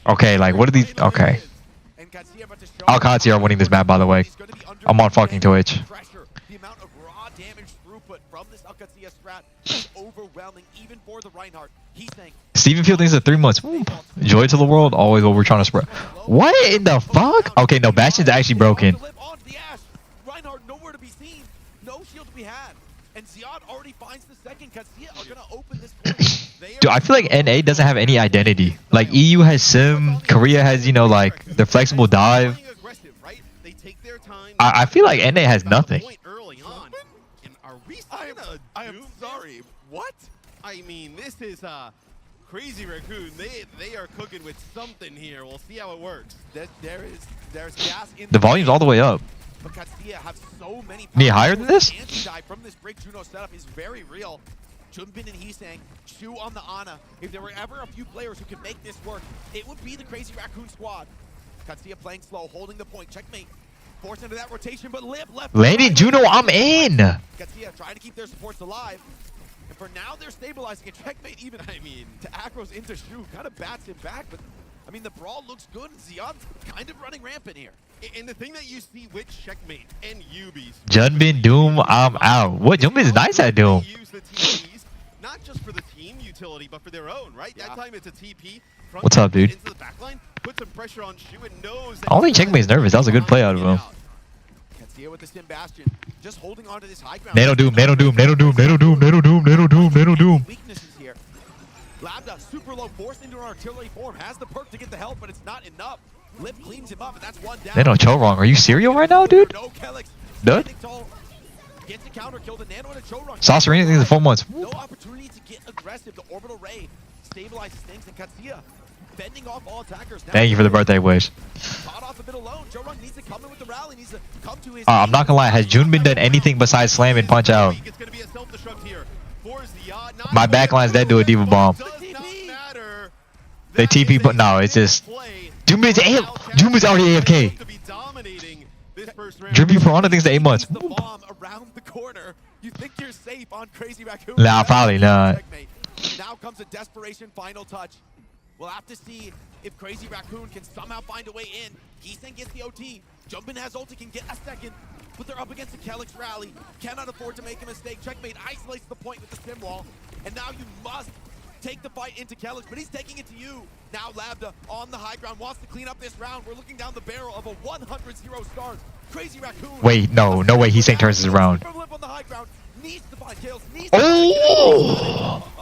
Okay, like what are these? Okay. Qadsiah are winning this map, by the way. I'm on fucking Twitch. The amount of raw damage throughput from this Qadsiah strat is overwhelming, even for the Reinhardt. He's saying, Steven Field thinks that 3 months. Joy to the world, always what we're trying to spread. What in the fuck? Okay, no, Bastion's actually broken. Reinhardt nowhere to be seen, no shield to be had, and Ziad already finds the second. Qadsiah are gonna open this point. Dude, I feel like NA doesn't have any identity. Like EU has Sim, Korea has, you know, like the flexible dive. I feel like NA has nothing. I am sorry. What? I mean, this is crazy Raccoon. They are cooking with something here. We'll see how it works. There's gas in The volume's all the way up. But Qadsiah have so many Need higher than this? Anti-dive from this Break Juno setup is very real. Junbin and Heesang chew on the Ana. If there were ever a few players who could make this work, it would be the Crazy Raccoon squad. Qadsiah playing slow, holding the point. Checkmate. Forced into that rotation, but left. Landing Juno, I'm in. Qadsiah trying to keep their supports alive. And for now, they're stabilizing it. Checkmate even, I mean, to Acros into Shu, kind of bats him back, but I mean, the brawl looks good, and Zion's kind of running rampant here. And the thing that you see with Checkmate and Ubies, Junbin, Doom, I'm out. What? Junbin's nice at Doom. Use the TPs, not just for the team utility, but for their own, right? Yeah. That time it's a TP. What's up, dude? Into the backline, put some pressure on Shu and knows I don't think Checkmate's nervous. That was a good play out of him. Qadsiah with the Sim Bastion, just holding on to this high ground. Nano Doom, Nano Doom, Nano Doom, Nano Doom, Nano Doom, Nano Doom, Nano Doom. Weaknesses here. Lambda super low, forced into an artillery form, has the perk to get the help, but it's not enough. Lip cleans him up, and that's one down. Nano Chorong, are you serial right now, dude? No Kelix. Dude? Gets a counter kill, the Nano and a Chorong. Saucer anything in the 4 months. No opportunity to get aggressive. The orbital ray stabilizes things, and Qadsiah fending off all attackers. Now Thank you for the birthday wish. caught off a bit alone. Chorong needs to come in with the rally, needs to come to his I'm not gonna lie, has Junbin done anything besides slam and punch out? It's gonna be a self-destruct here for Ziad. Not My backline's dead to a Diva Bomb. does not matter. They That is TP, but a no, it's just play. Junbin's Junbin's already AFK. To be dominating this first round. Drippy Piranha thinks the 8 months. the bomb around the corner. You think you're safe on Crazy Raccoon? Nah, probably not. Checkmate. Now comes a desperation final touch. We'll have to see if Crazy Raccoon can somehow find a way in. Heesang gets the OT. Jumpin has ulti, can get a second, but they're up against the Kelix rally. Cannot afford to make a mistake. Checkmate isolates the point with the Sim wall, and now you must take the fight into Kelix, but he's taking it to you. Now Lambda on the high ground wants to clean up this round. We're looking down the barrel of a 100-0 start. Crazy Raccoon. Wait, no way. He's saying turns this around. On the high ground, needs to find kills, needs Oh!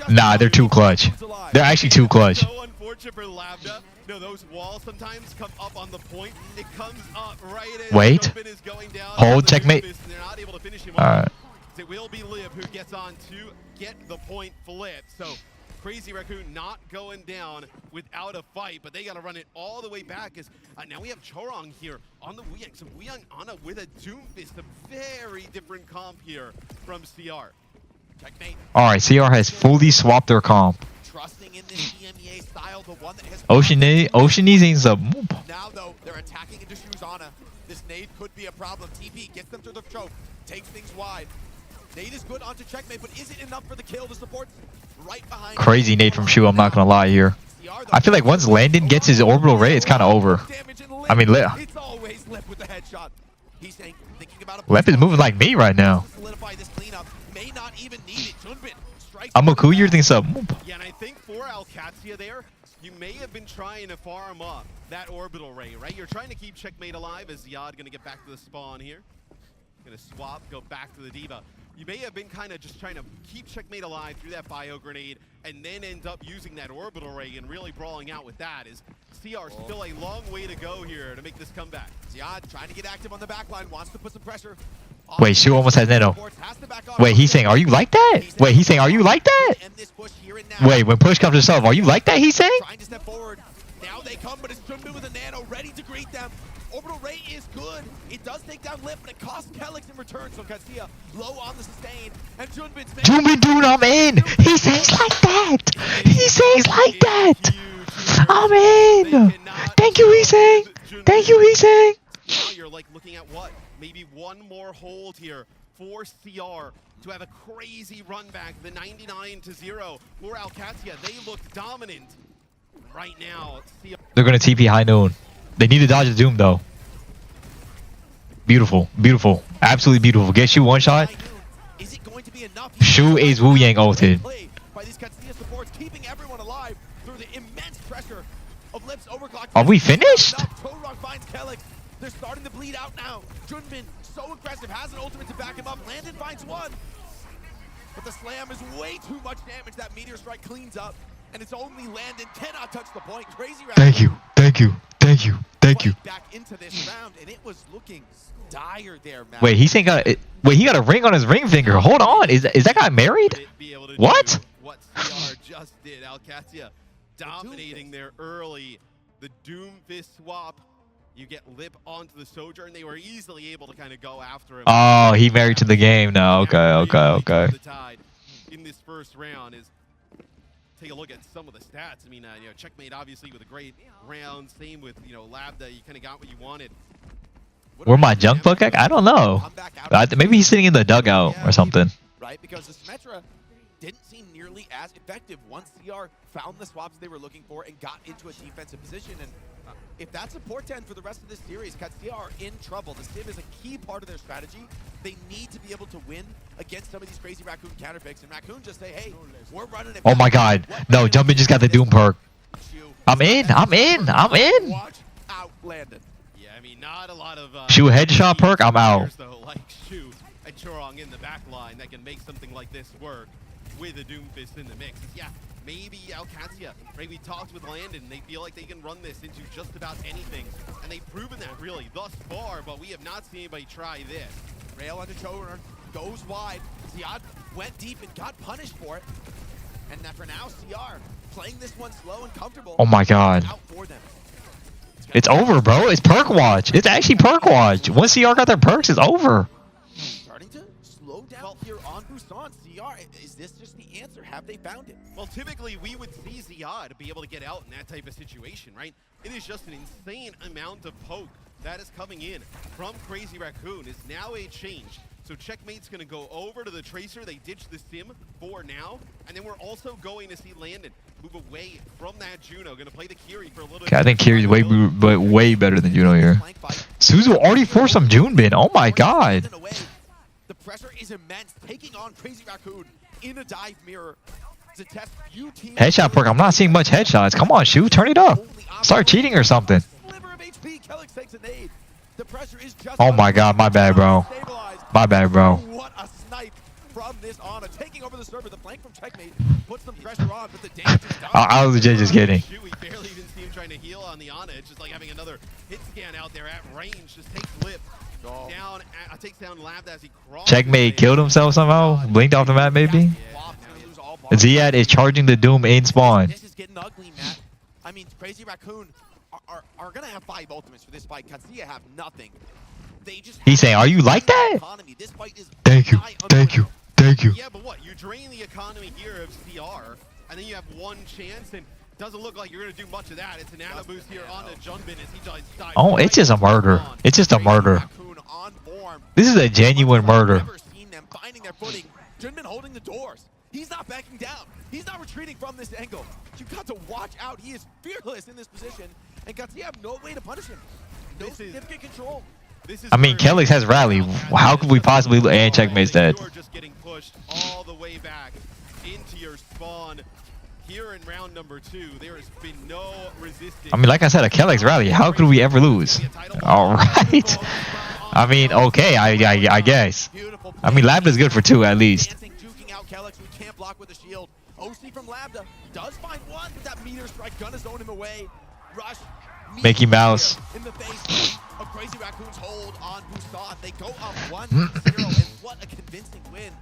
Nah, they're too clutch. They're actually too clutch. So unfortunate for Lambda. No, those walls sometimes come up on the point. It comes up right as Wait. Jumpin is going down. Hold, checkmate. They're not able to finish him Alright. off. It will be Lib who gets on to get the point flipped. So Crazy Raccoon not going down without a fight, but they got to run it all the way back as now we have Chorong here on the Wuyang. So Wuyang Ana with a Doom Fist, a very different comp here from CR. Checkmate. Alright, CR has fully swapped their comp. Trusting in this EMEA style, the one that has Oceanese up. Now though, they're attacking into Shuzana. This nade could be a problem. TP gets them to the choke, takes things wide. Nade is good onto Checkmate, but is it enough for the kill? The support right behind. Crazy nade from Shu, I'm not gonna lie here. I feel like once Landon gets his orbital ray, it's kind of over. I mean, it's always Lip with the headshot. He's saying, thinking about Lep is moving like me right now. Solidify this cleanup. May not even need it. Junbin strikes. I'm a cool your things up. Yeah, and I think for Qadsiah there, you may have been trying to farm up that orbital ray, right? You're trying to keep Checkmate alive as Ziad gonna get back to the spawn here. Gonna swap, go back to the Diva. You may have been kind of just trying to keep Checkmate alive through that bio grenade and then end up using that orbital ray and really brawling out with that. Is CR still a long way to go here to make this comeback? Ziad trying to get active on the backline, wants to put some pressure. Wait, Shu almost has Nano. Wait, he's saying, are you like that? Wait, he's saying, are you like that? Wait, when push comes to shove, are you like that, he's saying? Trying to step forward. Now they come, but it's Junbin with a Nano ready to greet them. Orbital Ray is good. It does take down Lip, but it costs Kelix in return. So Qadsiah low on the sustain. And Junbin's Junbin, dude, I'm in. He says like that. He says like that. I'm in. Thank you, he's saying. Thank you, he's saying. Now you're like looking at what? Maybe one more hold here for CR to have a crazy run back, the 99-0 for Qadsiah. They look dominant right now. CR They're gonna TP high noon. They need to dodge the Doom though. Beautiful, beautiful, absolutely beautiful. Get Shu one shot. Is it going to be enough? Shu is Wu Yang ulted. By these Qadsiah supports, keeping everyone alive through the immense pressure of Lips overclock. Are we finished? Rock finds Kelix. They're starting to bleed out now. Junbin, so aggressive, has an ultimate to back him up. Landon finds one. But the slam is way too much damage. That meteor strike cleans up. And it's only Landon cannot touch the point. Crazy Raccoon. Thank you, thank you, thank you, thank you. Back into this round, and it was looking dire there, man. Wait, he's saying wait, he got a ring on his ring finger. Hold on, is that guy married? What? What CR just did. Qadsiah dominating there early. The Doom Fist swap. You get Lip onto the Sojourn. They were easily able to kind of go after him. Oh, he married to the game now. Okay. The tide in this first round is take a look at some of the stats. I mean, you know, Checkmate obviously with a great round. Same with, you know, Labda. You kind of got what you wanted. Where my junk book at? I don't know. Maybe he's sitting in the dugout or something. Right, because the Symmetra didn't seem nearly as effective once CR found the swaps they were looking for and got into a defensive position. And if that's a portend for the rest of this series, Qadsiah are in trouble. The Sim is a key part of their strategy. They need to be able to win against some of these crazy Raccoon counterpicks. And Raccoon just say, hey, we're running it. Oh my god. No, Jumpin just got the Doom perk. I'm in. Watch out, Landon. Yeah, I mean, not a lot of Shu headshot perk, I'm out. Though, like Shu and Chorong in the back line that can make something like this work with a Doomfist in the mix. Yeah, maybe Qadsiah. Right, we talked with Landon. They feel like they can run this into just about anything, and they've proven that really thus far. But we have not seen anybody try this. Rail under Choner goes wide. Ziad went deep and got punished for it. And then for now, CR playing this one slow and comfortable. Oh my god. Out for them. It's over, bro. It's perk watch. It's actually perk watch. Once CR got their perks, it's over. Starting to slow down here on Busan. CR, is this just the answer? Have they found it? Well, typically we would see Ziad be able to get out in that type of situation, right? It is just an insane amount of poke that is coming in from Crazy Raccoon. Is now a change. So Checkmate's going to go over to the Tracer. They ditch the Sim for now. And then we're also going to see Landon move away from that Juno. Going to play the Kiri for a little bit. I think Kiri's way better than Juno here. Suzu already forced some Junbin. Oh my god. The pressure is immense. Taking on Crazy Raccoon in a dive mirror. To test few teams. Headshot perk. I'm not seeing much headshots. Come on, Shu. Turn it up. Start cheating or something. Sliver of HP. Kelix takes a nade. The pressure is just Oh my god. My bad, bro. My bad, bro. What a snipe from this Ana. Taking over the server. The flank from Checkmate puts some pressure on, but the damage is done. I was legit just kidding. We barely even see him trying to heal on the Ana. It's just like having another hit scan out there at range. Just takes Lip down. Takes down Labda as he crosses. Checkmate killed himself somehow. Blinked off the map, maybe. Ziad is charging the Doom in spawn. This is getting ugly, Matt. I mean, Crazy Raccoon are going to have 5 ultimates for this fight. Qadsiah have nothing. They just He's saying, are you like that? This fight is Thank you. Thank you. Thank you. Yeah, but what? You drain the economy here of CR, and then you have one chance, and doesn't look like you're going to do much of that. It's an Ana boost here on the Junbin as he just dives. Oh, it's just a murder. It's just a murder. This is a genuine murder. Never seen them finding their footing. Junbin holding the doors. He's not backing down. He's not retreating from this angle. You've got to watch out. He is fearless in this position, and Qadsiah have no way to punish him. No significant control. I mean, Kelix has rally. How could we possibly and Checkmate's dead? You're just getting pushed all the way back into your spawn. Here in round number 2, there has been no resistance. I mean, like I said, a Kelix rally. How could we ever lose? All right. I mean, okay, I guess. I mean, Labda's good for 2 at least. Juking out Kelix, who can't block with a shield. OC from Labda does find one, but that meteor strike gonna zone him away. Rush. Mickey Mouse. In the face of Crazy Raccoon's hold on Busan. They go up 1-0, and what a convincing win.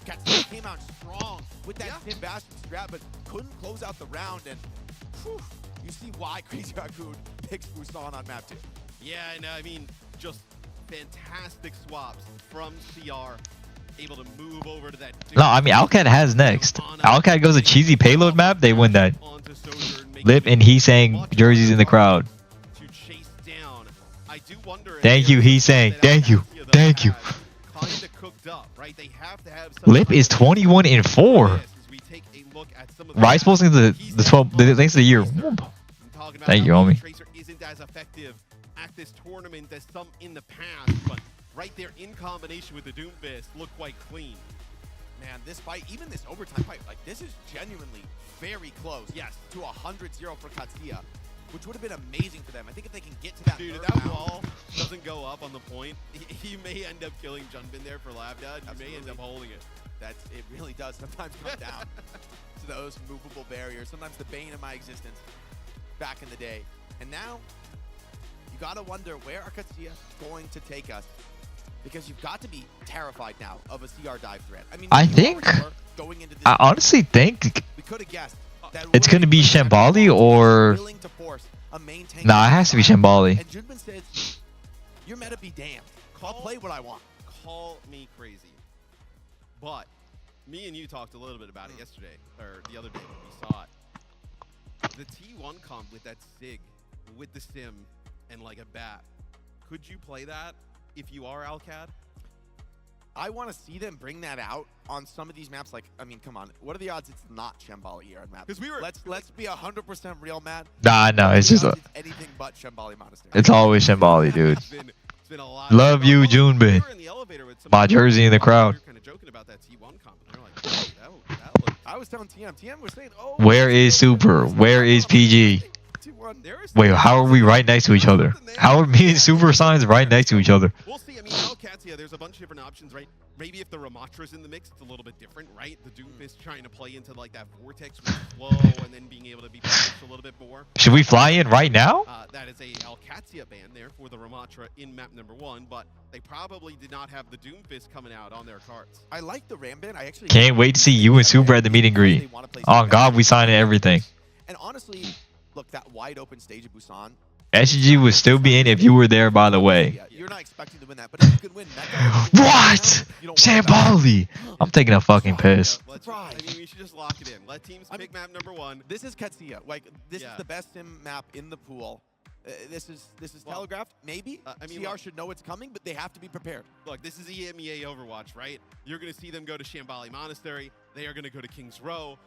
Qadsiah came out strong with that Tim Bastion strat, but couldn't close out the round, and whew, you see why Crazy Raccoon picks Busan on map 2. Yeah, and I mean, just fantastic swaps from CR. Able to move over to that. No, I mean, Alcat has next. Alcat goes a cheesy payload map, they win that. Lip and he saying jerseys in the crowd. I do wonder. Thank you, he's saying. Thank you. Thank you. Kinda cooked up. right? They have to have some Lip is 21-4. we take a look at some of Rise posting the 12 the thanks to the year. Thank you, homie. Tracer isn't as effective at this tournament as some in the past, but right there in combination with the Doomfist look quite clean. Man, this fight, even this overtime fight, like this is genuinely very close. Yes, to 100-0 for Qadsiah, which would have been amazing for them. I think if they can get to that Dude, if third that round, wall doesn't go up on the point, he may end up killing Junbin there for lab dad. You may end up holding it. It really does sometimes come down to those movable barriers. Sometimes the bane of my existence back in the day. And now, you gotta wonder where are Qadsiah going to take us? Because you've got to be terrified now of a CR dive threat. I mean, going into this I honestly think we could have guessed that it's going to be Shambali or... willing to force a maintain. Nah, it has to be Shambali. And Junbin says, "You're meta be damned. I'll play what I want." Call me crazy. But me and you talked a little bit about it yesterday, or the other day when we saw it. The T1 comp with that SIG, with the sim, and like a bat. Could you play that if you are Alcad? I want to see them bring that out on some of these maps. Like, I mean, come on. What are the odds it's not Shambali here on map? Because we were. Let's be 100% real, Matt. Nah, no, it's just It's anything but Shambali Monastery. it's always Shambali, dude. It's been a lot. Love you, Junbin. We were in the elevator with some My jersey in the crowd. We were kind of joking about that T1 comp. And they're like, oh, that looks. I was telling TM was saying, "Oh, Where is Super? Where is PG? T1. Wait, how are we right next to each other? How are me and Super Signs right next to each other? We'll see. I mean, Qadsiah, there's a bunch of different options, right? Maybe if the Ramatra's in the mix, it's a little bit different, right? The Doomfist trying to play into like that vortex with flow and then being able to be punished a little bit more. Should we fly in right now? That is a Qadsiah ban there for the Ramatra in map number 1, but they probably did not have the Doomfist coming out on their cards. I like the Ram ban. I actually Can't wait to see you and Super at the meet and greet. Oh God, we signed everything. And honestly, look, that wide open stage of Busan. SG would still be in if you were there, by the way. Yeah, you're not expecting to win that, but if you could win, What? Shambali! I'm taking a fucking piss. I mean, we should just lock it in. Let teams pick map number 1. This is Qadsiah. Like, this is the best sim map in the pool. This is telegraphed, maybe. I mean, CR should know it's coming, but they have to be prepared. Look, this is EMEA Overwatch, right? You're going to see them go to Shambali Monastery. They are going to go to King's Row.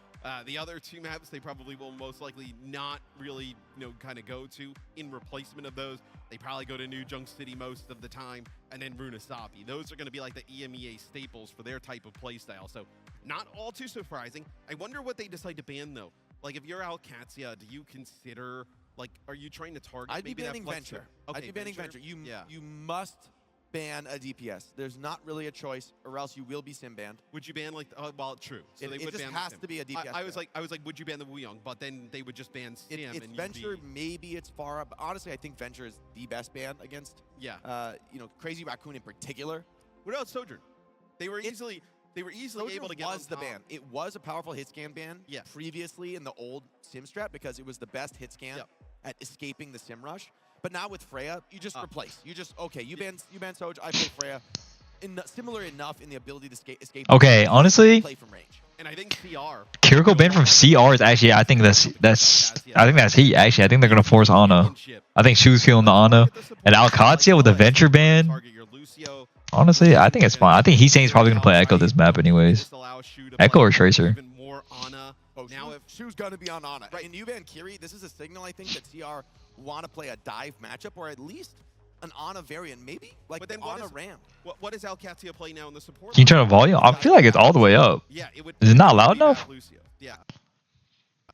The other 2 maps, they probably will most likely not really, kind of go to in replacement of those. They probably go to New Junk City most of the time, and then Runasapi. Those are going to be like the EMEA staples for their type of playstyle. So not all too surprising. I wonder what they decide to ban, though. Like, if you're Qadsiah, do you consider, like, are you trying to target I'd be banning Venture. Okay, I'd be banning Venture. You must ban a DPS. There's not really a choice, or else you will be sim banned. Would you ban, like, well, true. So they would just ban has to be a DPS. I was like, would you ban the Wuyong? But then they would just ban Sim. It's and Venture, maybe it's far up. But honestly, I think Venture is the best ban against, Crazy Raccoon in particular. What about Sojourn? They were easily able to get was the ban. It was a powerful hit scan ban previously in the old sim strat because it was the best hit scan at escaping the sim rush. But now with Freya, you just replace. You just you ban Soj, I play Freya. Similar enough in the ability to escape. Okay, honestly, play from range. And I think CR. Kiriko ban from CR is actually, I think that's heat. Actually, I think they're gonna force Ana. I think Shu's feeling the Ana, and Qadsiah with the Venture ban. Honestly, I think it's fine. I think He's probably gonna play Echo this map anyways. Echo or Tracer. Now if Shu's gonna be on Ana, right? And you ban Kiri, this is a signal I think that CR want to play a dive matchup or at least an Ana variant, maybe like the Ana Ram. What does Qadsiah play now in the support? Can you turn the volume? I feel like it's all the way up. Yeah, it would. Is it not loud enough? Yeah.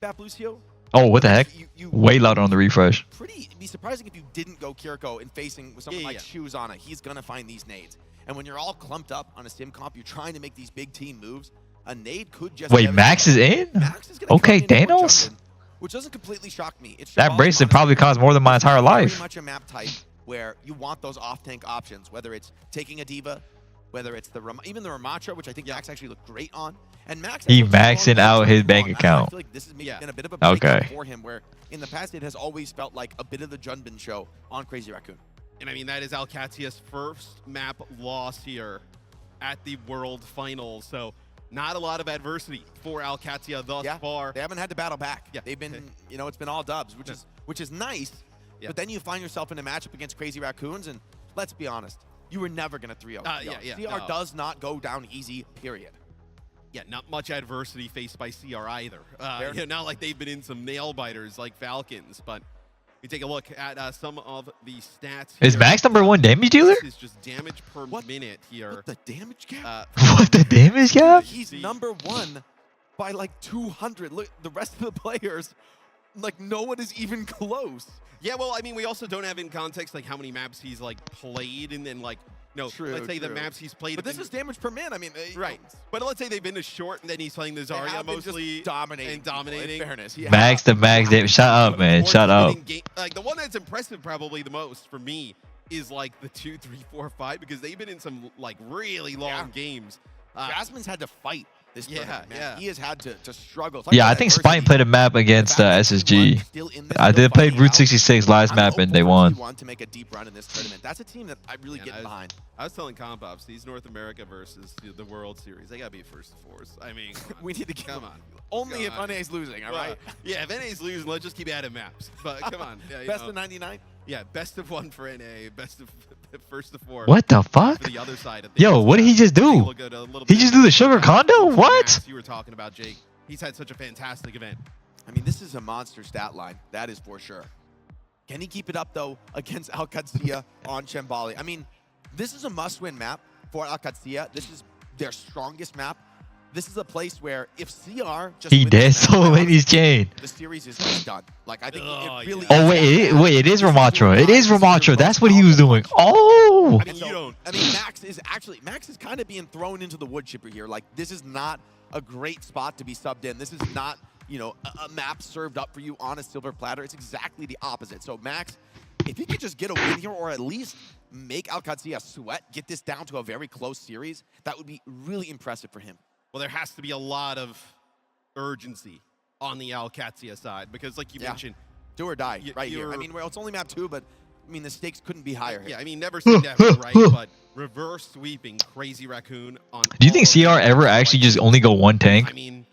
Bap Lucio. Oh, what the heck? Way louder on the refresh. It'd be surprising if you didn't go Kiriko and facing with someone like Shu's Ana. He's gonna find these nades. And when you're all clumped up on a sim comp, you're trying to make these big team moves. A nade could just. Wait, Max is in? Max is gonna okay, Thanos. Which doesn't completely shock me. That bracelet probably cost more than my entire life. Very much a map type where you want those off-tank options, whether it's taking a diva, whether it's even the Ramatra, which I think Max actually looked great on. And Max he maxing out his bank account. I feel like this is maybe been a bit of a break for him, where in the past it has always felt like a bit of the Junbin show on Crazy Raccoon. And I mean, that is Qadsiah's first map loss here at the World Finals. So not a lot of adversity for Qadsiah thus far. They haven't had to battle back. They've been, it's been all dubs, which is nice. But then you find yourself in a matchup against Crazy Raccoons, and let's be honest, you were never going to 3-0. CR does not go down easy, period. Yeah, not much adversity faced by CR either. Not like they've been in some nail biters like Falcons, but we take a look at some of the stats here. Is Max #1 damage dealer? This is just damage per minute here. What the damage gap? What the damage gap? He's #1 by like 200. Look, the rest of the players, like no one is even close. Yeah, well, I mean, we also don't have in context like how many maps he's like played, and then like let's say the maps he's played. But this is damage per man. I mean, right. But let's say they've been to short, and then he's playing the Zarya mostly dominating. In fairness, Max to Max damage. Shut up, man. Shut up. Like the one that's impressive probably the most for me is like the 2, 3, 4, 5 because they've been in some like really long games. Jasmine's had to fight this tournament, man. He has had to struggle. Yeah, I think Spine played a map against SSG. I did play Route 66 last map and they won. Want to make a deep run in this tournament. That's a team that I really get behind. I was telling Comp Ops, these North America versus the World Series, they gotta be first to fours. I mean, we need to come on. Only if NA's losing, all right? Yeah, if NA's losing, let's just keep adding maps. But come on. Best of 99? Yeah, best of 1 for NA, best of first to 4. What the fuck? For the other side of Yo, what did he just do? He just do the sugar condo? What? You were talking about, Jake. He's had such a fantastic event. I mean, this is a monster stat line. That is for sure. Can he keep it up, though, against Qadsiah on Shambali? I mean, this is a must-win map for Qadsiah. This is their strongest map. This is a place where if CR just he dead so late his chain. The series is done. Like I think it really. Oh wait, it is Ramatra. It is Ramatra. That's what he was doing. Oh. I mean, Max is kind of being thrown into the wood chipper here. Like this is not a great spot to be subbed in. This is not a map served up for you on a silver platter. It's exactly the opposite. So Max, if he could just get a win here, or at least make Qadsiah sweat, get this down to a very close series, that would be really impressive for him. Well, there has to be a lot of urgency on the Qadsiah side because, like you mentioned, do or die right here. I mean, well, it's only map 2, but I mean the stakes couldn't be higher. Yeah, I mean, never say never, right? But reverse sweeping Crazy Raccoon on. Do you think CR ever actually just only go one tank? I mean,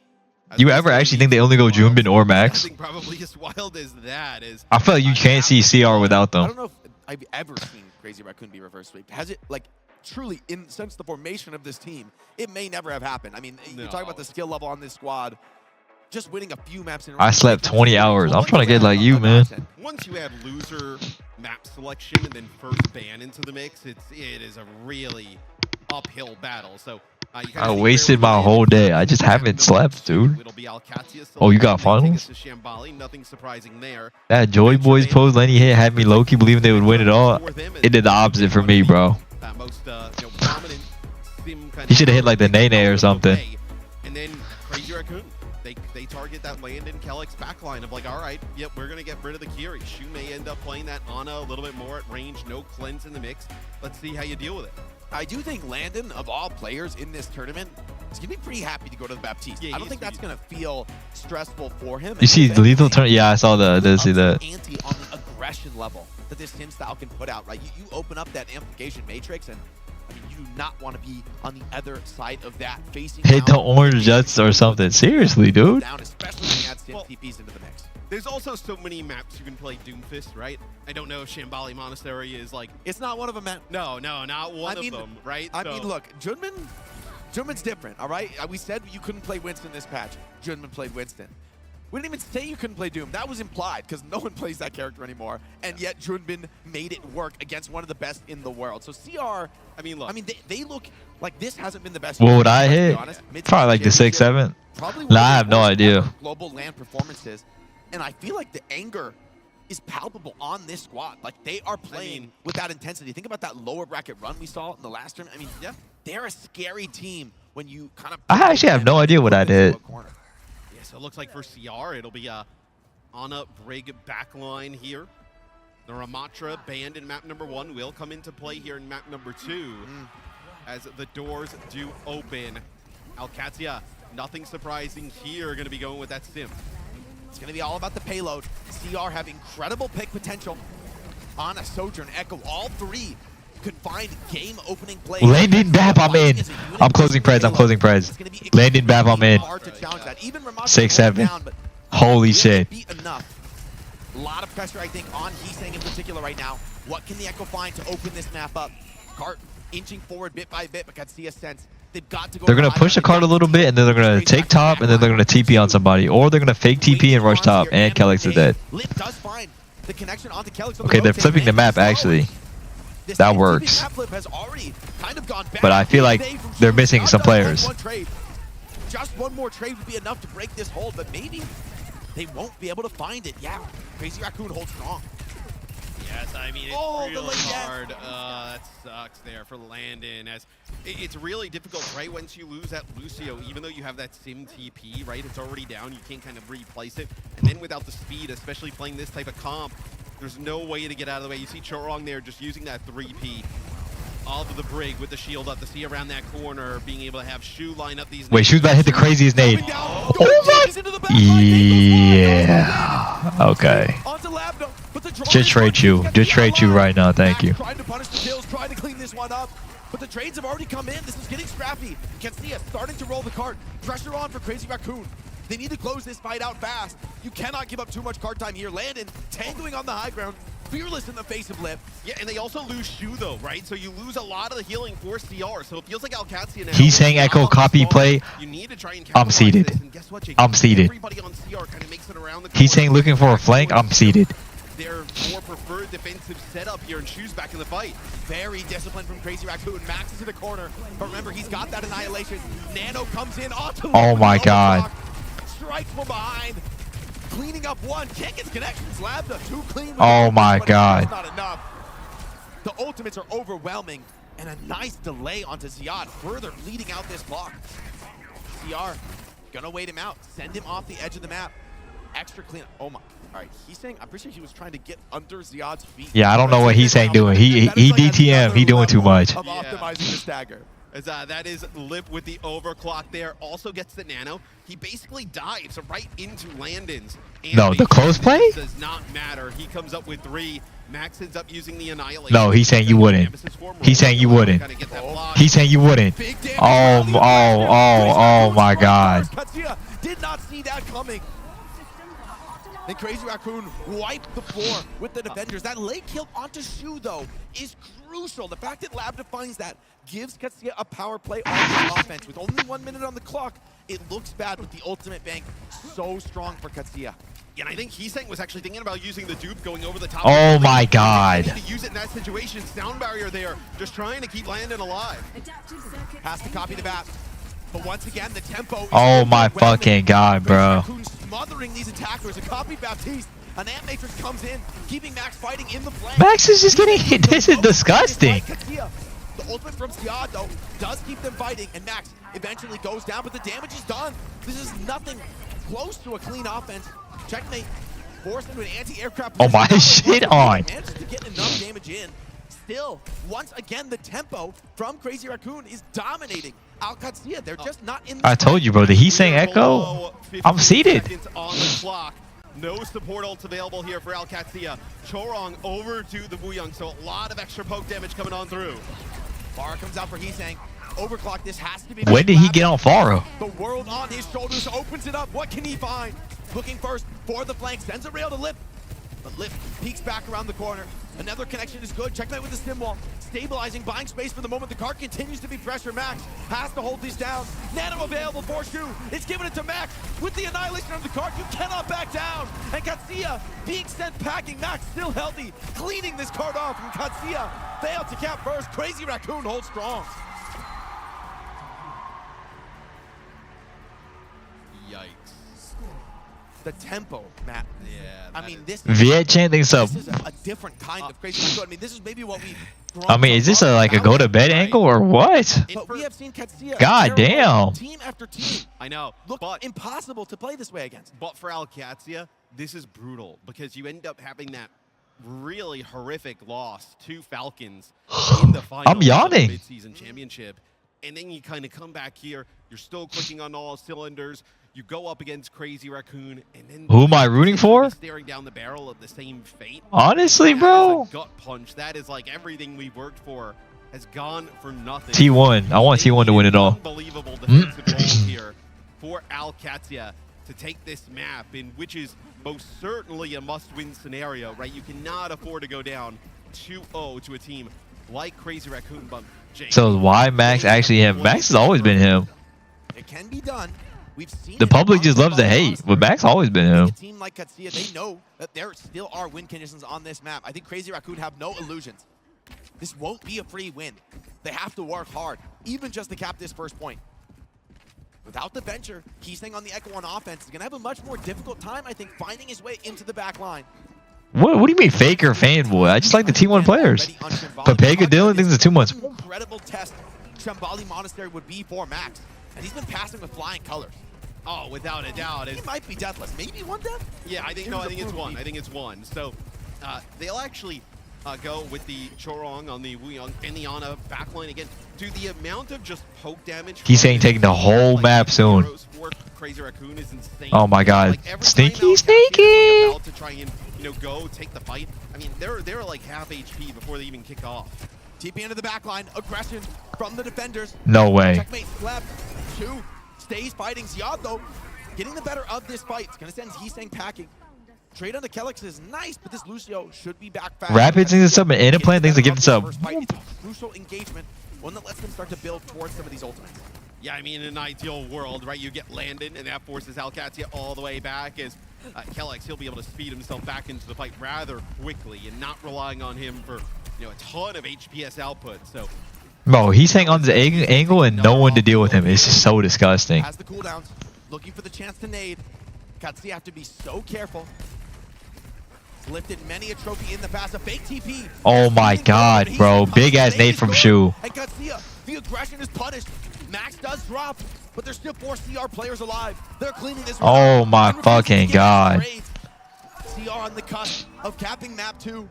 you ever actually think they only go Junbin or Max? Nothing probably as wild as that is. I feel like you can't see CR without them. I don't know if I've ever seen Crazy Raccoon be reverse sweep. Has it like? Truly, since the formation of this team, it may never have happened. I mean, you talk about the skill level on this squad, just winning a few maps in a row. I slept 20 hours. I'm trying to get like you, man. Once you add loser map selection and then first ban into the mix, it is a really uphill battle. So I wasted my whole day. I just haven't slept, dude. Oh, you got finals? Nothing surprising there. That Joy Boys post Lenny hit had me low-key believing they would win it all. It did the opposite for me, bro. He should have hit like the Nene or something. And then Crazy Raccoon, they target that Landon Kellex backline of like, all right, yep, we're gonna get rid of the Kiri. Shu may end up playing that Ana a little bit more at range, no cleanse in the mix. Let's see how you deal with it. I do think Landon, of all players in this tournament, is gonna be pretty happy to go to the Baptiste. I don't think that's gonna feel stressful for him. You see the lethal turn? Yeah, I saw the see that. Ante on the aggression level that this Tim style can put out, right? You open up that amplification matrix and. I mean, you do not want to be on the other side of that, facing hit the orange jets or something. Seriously, dude. Down, especially when you add Sim TPs into the mix. There's also so many maps you can play Doomfist, right? I don't know if Shambali Monastery is like... It's not one of them, man. No, not one of them, right? I mean, look, Junman's different, all right? We said you couldn't play Winston this patch. Junman played Winston. We didn't even say you couldn't play Doom. That was implied because no one plays that character anymore. And yet Junbin made it work against one of the best in the world. So CR, I mean, they look like this hasn't been the best. What would I hit? Probably like the 6-7. Nah, I have no idea. Global LAN performances. And I feel like the anger is palpable on this squad. Like they are playing with that intensity. Think about that lower bracket run we saw in the last tournament. I mean, they're a scary team when you kind of... I actually have no idea what I did. So it looks like for CR, it'll be a Ana Brig backline here. The Ramatra banned in map number 1 will come into play here in map number 2 as the doors do open. Qadsiah, nothing surprising here, going to be going with that Sim. It's going to be all about the payload. CR have incredible pick potential. Ana, Sojourn, Echo, all three could find game-opening plays. Landon Bap, I'm in. I'm closing Preds. Landon Bap, I'm in. 6-7. Holy shit. A lot of pressure, I think, on Heesang in particular right now. What can the Echo find to open this map up? Cart inching forward bit by bit, but Qadsiah sense they've got to go. They're gonna push the cart a little bit, and then they're gonna take top, and then they're gonna TP on somebody, or they're gonna fake TP and rush top, and Kellex is dead. Lit does find the connection onto Kellex on the Okay, they're rotate, flipping and the map slow. actually, This that TP works. map flip has already kind of gone But I feel like back from they're Shoot. missing Not some done with players. one trade. Just one more trade would be enough to break this hold, but maybe they won't be able to find it. Yeah, Crazy Raccoon holds strong. Yes, I mean, it's Oh, the real late death. hard. That sucks there for Landon. As it's really difficult, right? Once you lose that Lucio, even though you have that sim TP, right? It's already down. You can't kind of replace it. And then without the speed, especially playing this type of comp, there's no way to get out of the way. You see Chorong there just using that 3P of the Brig with the shield up to see around that corner, being able to have Shu line up these. Wait, Shu's about to hit the craziest nade. Oh Yeah. Okay. Just trade you. Just trade you right now. Thank you. Trying to punish the kills, trying to clean this one up. But the trades have already come in. This is getting scrappy. Qadsiah starting to roll the cart. Pressure on for Crazy Raccoon. They need to close this fight out fast. You cannot give up too much cart time here. Landon tangoing on the high ground. Fearless in the face of Lip. Yeah, and they also lose Shu though, right? So you lose a lot of the healing for CR. So it feels like Qadsiah now. He's saying Echo copy play. You need to try and I'm seated. capitalize this, and guess what, Jake? I'm seated. Everybody on CR kind of makes it around the He's corner. saying looking for a flank. I'm seated. Their more preferred defensive setup here, and Shu's back in the fight. Very disciplined from Crazy Raccoon. Max is in the corner. But remember, he's got that annihilation. Nano comes in onto Oh my God. Strikes from behind. Cleaning up one. Can't get connections. Labda too clean. with Oh the my but God. it's not enough. The ultimates are overwhelming. And a nice delay onto Ziad, further bleeding out this clock. CR gonna wait him out. Send him off the edge of the map. Extra clean. Oh my. All right, he's saying, I'm pretty sure he was trying to get under Ziad's feet. Yeah, I don't know what he's saying doing. He DTM. He doing too much. Of optimizing the stagger. As that is Lip with the overclock there. Also gets the nano. He basically dives right into Landon's. No, the close play? Does not matter. He comes up with 3. Max ends up using the annihilation. No, he's saying you wouldn't. He's saying you wouldn't. He's saying you wouldn't. Oh my God. Qadsiah did not see that coming. Then Crazy Raccoon wiped the floor with the defenders. That late kill onto Shu, though, is crucial. The fact that Labda finds that gives Qadsiah a power play on the offense. With only 1 minute on the clock, it looks bad with the ultimate bank. So strong for Qadsiah. Yeah, and I think Heesang was actually thinking about using the dupe going over the top. Oh my God. To use it in that situation. Sound barrier there, just trying to keep Landon alive. Has to copy the map. But once again, the tempo is Oh my overwhelming. fucking God, bro. Raccoon smothering these attackers. A copy Baptiste. An Ant Matrix comes in, keeping Max fighting in the flank. Max is just getting hit. This is disgusting. The ultimate from Ziad, though, does keep them fighting, and Max eventually goes down, but the damage is done. This is nothing close to a clean offense. Checkmate, forced into an anti-aircraft. Oh my shit on. Manages to get enough damage in. Still, once again, the tempo from Crazy Raccoon is dominating Qadsiah. They're just not in the I told you, bro. Did he saying Echo? I'm seated. Seconds on the clock. No support ults available here for Qadsiah. Chorong over to the Wuyang, so a lot of extra poke damage coming on through. Bar comes out for Heesang. Overclock, this has to be... When did he get on Faro? The world on his shoulders opens it up. What can he find? Looking first for the flank, sends a rail to Lip. But Lip peeks back around the corner. Another connection is good. Checkmate with the stim wall. Stabilizing, buying space for the moment. The cart continues to be pressure. Max has to hold these down. Nano available for Shu. It's giving it to Max. With the annihilation of the cart, you cannot back down. And Qadsiah being sent packing. Max still healthy. Cleaning this cart off. And Qadsiah failed to cap first. Crazy Raccoon holds strong. Yikes. The tempo, Matt. Yeah. I mean, this Viet chanting so. is a different kind of Crazy Raccoon. I mean, this is maybe what we... I mean, is this a, like a go to bed angle or what? But we have seen Qadsiah. God damn. Team after team. I know, Look but impossible to play this way against. But for Qadsiah, this is brutal because you end up having that really horrific loss to Falcons in the final I'm yawning. mid-season championship. And then you kind of come back here, you're still clicking on all cylinders, you go up against Crazy Raccoon, and then Who am I rooting for? staring down the barrel of the same fate. Honestly, That bro. is a gut punch. That is like everything we worked for has gone for nothing. T1. I want T1 to win it all. Unbelievable defensive role here for Qadsiah to take this map in which is most certainly a must-win scenario, right? You cannot afford to go down 2-0 to a team like Crazy Raccoon bump. Jake. So why Max actually him? Max has always been him. It can be done. We've seen The it public on just loves to Ball, hate, honestly. but Max has always been I him. think a team like Qadsiah, they know that there still are win conditions on this map. I think Crazy Raccoon have no illusions. This won't be a free win. They have to work hard, even just to cap this first point. Without the venture, Qadsiah on the Echo on offense is going to have a much more difficult time, I think, finding his way into the back line. What do you mean faker fanboy? I just like the T1 players. Papega Dylan thinks it's too much. Incredible test Shambali Monastery would be for Max, and he's been passing with flying colors. Oh, without a doubt. He might be deathless. Maybe one death? Yeah, I think it's one. I think it's one. So they'll actually go with the Chorong on the Wuyong and the Ana backline again. Dude, the amount of just poke damage. He's saying taking the whole map soon. Crazy Raccoon is insane. Oh my god. Like, every Sneaky, time sneaky. about to try and go take the fight. I mean, they're like half HP before they even kick off. TP into the back line. Aggression from the defenders. No way. Checkmate slept. Chu stays fighting. Ziad, though, getting the better of this fight. It's going to send Qadsiah packing. Trade on the Kelix is nice, but this Lucio should be back fast. Rapids needs to sub an in plan things to give this up. It's a crucial engagement, one that lets them start to build towards some of these ultimates. Yeah, I mean, in an ideal world, right, you get Landon, and that forces Qadsiah all the way back as Kelix, he'll be able to speed himself back into the fight rather quickly and not relying on him for, a ton of HPS output. So, Bro, he's hanging on the angle and no one to deal with him. It's just so disgusting. Has the cooldowns, looking for the chance to nade. Qadsiah have to be so careful. Lifted many a trophy in the past. A fake TP. Oh my god, bro. Big ass nade from Shu. And Qadsiah, the aggression is punished. Max does drop, but there's still 4 CR players alive. They're cleaning this. Oh my fucking god. CR on the cusp of capping map 2.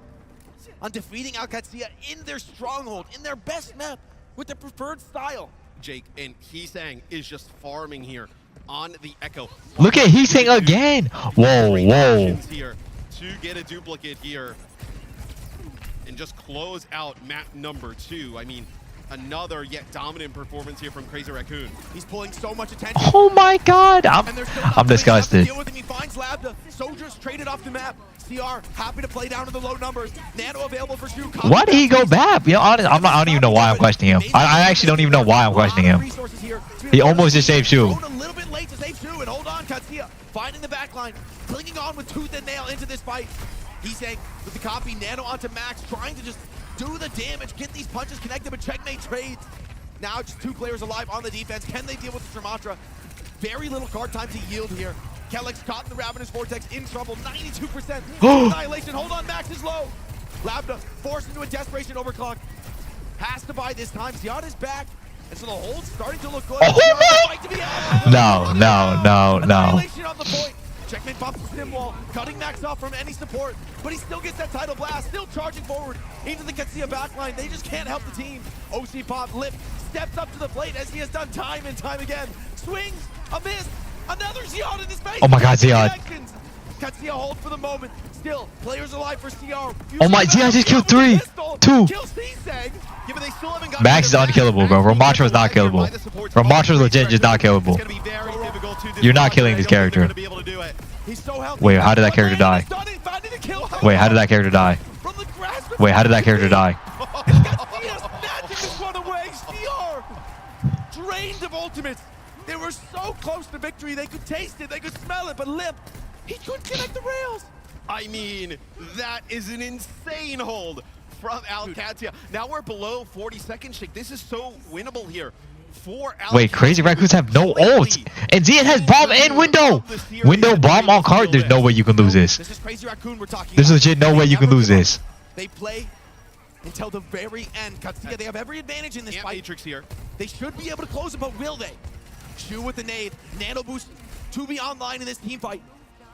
On defeating Qadsiah in their stronghold, in their best map, with their preferred style. Jake, and Qadsiah is just farming here on the Echo. Look at Qadsiah again. Whoa, whoa. Here to get a duplicate here and just close out map number 2. I mean, another yet dominant performance here from Crazy Raccoon. He's pulling so much attention. Oh my god. I'm disgusted. Deal with him. He finds Labda. Soldiers traded off the map. CR happy to play down to the low numbers. Nano available for Shu. Why did he go back? I don't even know why I'm questioning him. I actually don't even know why I'm questioning him. He almost just saved Shu. A little bit late to save Shu, and hold on, Qadsiah finding the back line, clinging on with tooth and nail into this fight. He's saying with the copy, Nano onto Max, trying to just do the damage, get these punches connected, but checkmate trades. Now just 2 players alive on the defense. Can they deal with the Tramatra? Very little card time to yield here. Kelix caught in the Ravenous Vortex, in trouble, 92%. Annihilation, hold on, Max is low. Labda forced into a desperation overclock. Has to buy this time. Ziad is back, and so the hold's starting to look good. No. Annihilation on the point. Checkmate pops the stim wall, cutting Max off from any support, but he still gets that tidal blast, still charging forward into the Qadsiah backline. They just can't help the team. OC Pop lift, steps up to the plate as he has done time and time again. Swings, a miss, another Ziad in his face. Oh my god, Ziad. Qadsiah hold for the moment. Still, players alive for CR. Oh my, Ziad just killed 3. 2. Yeah, but they still haven't got Max is unkillable, bro. Ramatra is not killable. Ramatra is legit just not killable. You're not killing this character. Wait, how did that character die? Wait, how did that character die? Wait, how did that character die? Drained of ultimates. They were so close to victory. They could taste it. They could smell it. But Limp, he couldn't connect the rails. I mean, that is an insane hold from Qadsiah. Now we're below 40 seconds, Shake. This is so winnable here. Wait, Crazy Raccoons have no ult. And Ziad has bomb and window. Window, bomb on card. There's no way you can lose this. This is Crazy Raccoon we're talking There's about. legit no way you can lose this. They play until the very end. Qadsiah, they have every advantage in this fight. Matrix here. They should be able to close it, but will they? Shu with the nade. Nano boost to be online in this team fight.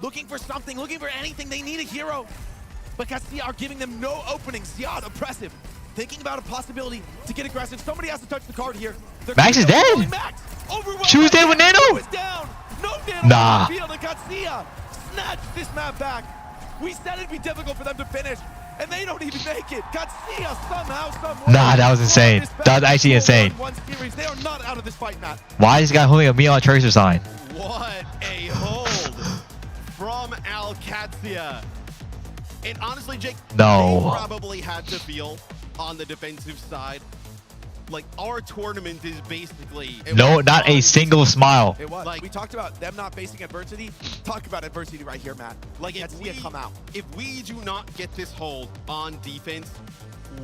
Looking for something, looking for anything. They need a hero. But Qadsiah are giving them no openings. Ziad, oppressive. Thinking about a possibility to get aggressive. Somebody has to touch the card here. Max is dead. Shu's dead with Nano. No Nano nah. on the field, and Qadsiah snatched this map back. We said it'd be difficult for them to finish, and they don't even make it. Qadsiah somehow, somewhere. Nah, that was insane. That was actually insane. They are not out of this fight, Matt. Why is this guy holding a Neon Tracer sign? What a hold from Qadsiah. And honestly, Jake, no. they probably had to feel on the defensive side. Like, our tournament is basically... No, not a single smile. It was. Like, we talked about them not facing adversity. Talk about adversity right here, Matt. Like, if we do not get this hold on defense,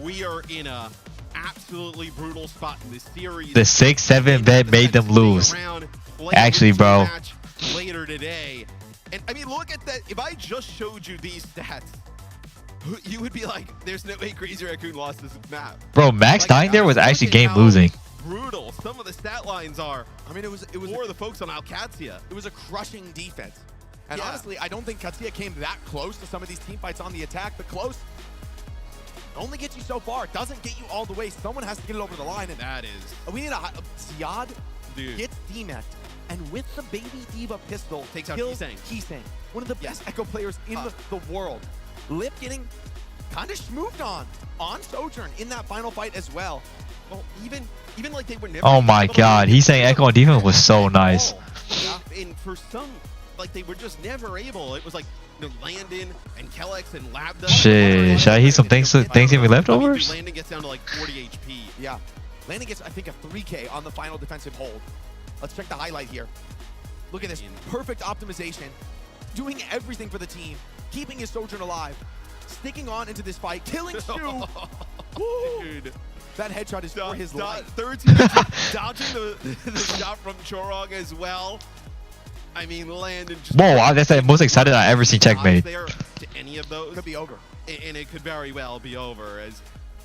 we are in a absolutely brutal spot in this series. The 6-7 bet made them lose. Actually, bro. Later today. And I mean, look at that. If I just showed you these stats, you would be like, there's no way Crazy Raccoon lost this map. Bro, Max dying there was actually game losing. Brutal some of the stat lines are. I mean, it was for the folks on Qadsiah. It was a crushing defense. And Yeah. honestly, I don't think Qadsiah came that close to some of these team fights on the attack, but close only gets you so far. It doesn't get you all the way. Someone has to get it over the line. And That is. we need a Ziad Dude. gets DMAT, and with the Baby Diva pistol, Takes out kills Qadsiah. one of the best Echo players in the world. Lip getting kind of schmooved on Sojourn in that final fight as well. Well, even like they were never. Oh my able to god, win he's saying the Echo on defense was so nice. ball. Yeah, and for some, like they were just never able. It was like Landon and Kellex and Labda. Shit, should I heat some Thanksgiving leftovers? Landon gets down to like 40 HP. Yeah. Landon gets, I think, a 3K on the final defensive hold. Let's check the highlight here. Look at this. Perfect optimization. Doing everything for the team. Keeping his Sojourn alive. Sticking on into this fight. Killing Shu. Woo! Dude. That headshot is for his life. 13 dodging the shot from Chorog as well. I mean, Landon just... Whoa, that's the most excited I've ever seen Checkmate. There to any of those. Could be over. And it could very well be over. As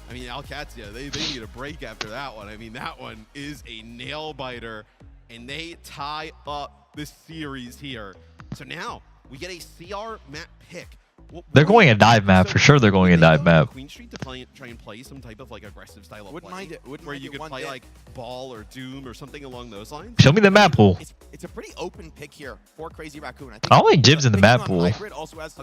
I mean, Qadsiah, they need a break after that one. I mean, that one is a nail biter, and they tie up the series here. So now we get a CR map pick. They're going a dive map for sure. They're going a dive map. Queen Street to try and play some type of like aggressive style of Wouldn't play, mind it. Wouldn't where mind you it could one play bit. like Ball or Doom or something along those lines. Show me the map pool. It's a pretty open pick here for Crazy Raccoon. I think I don't like Jibs in the map pool. Hybrid also has,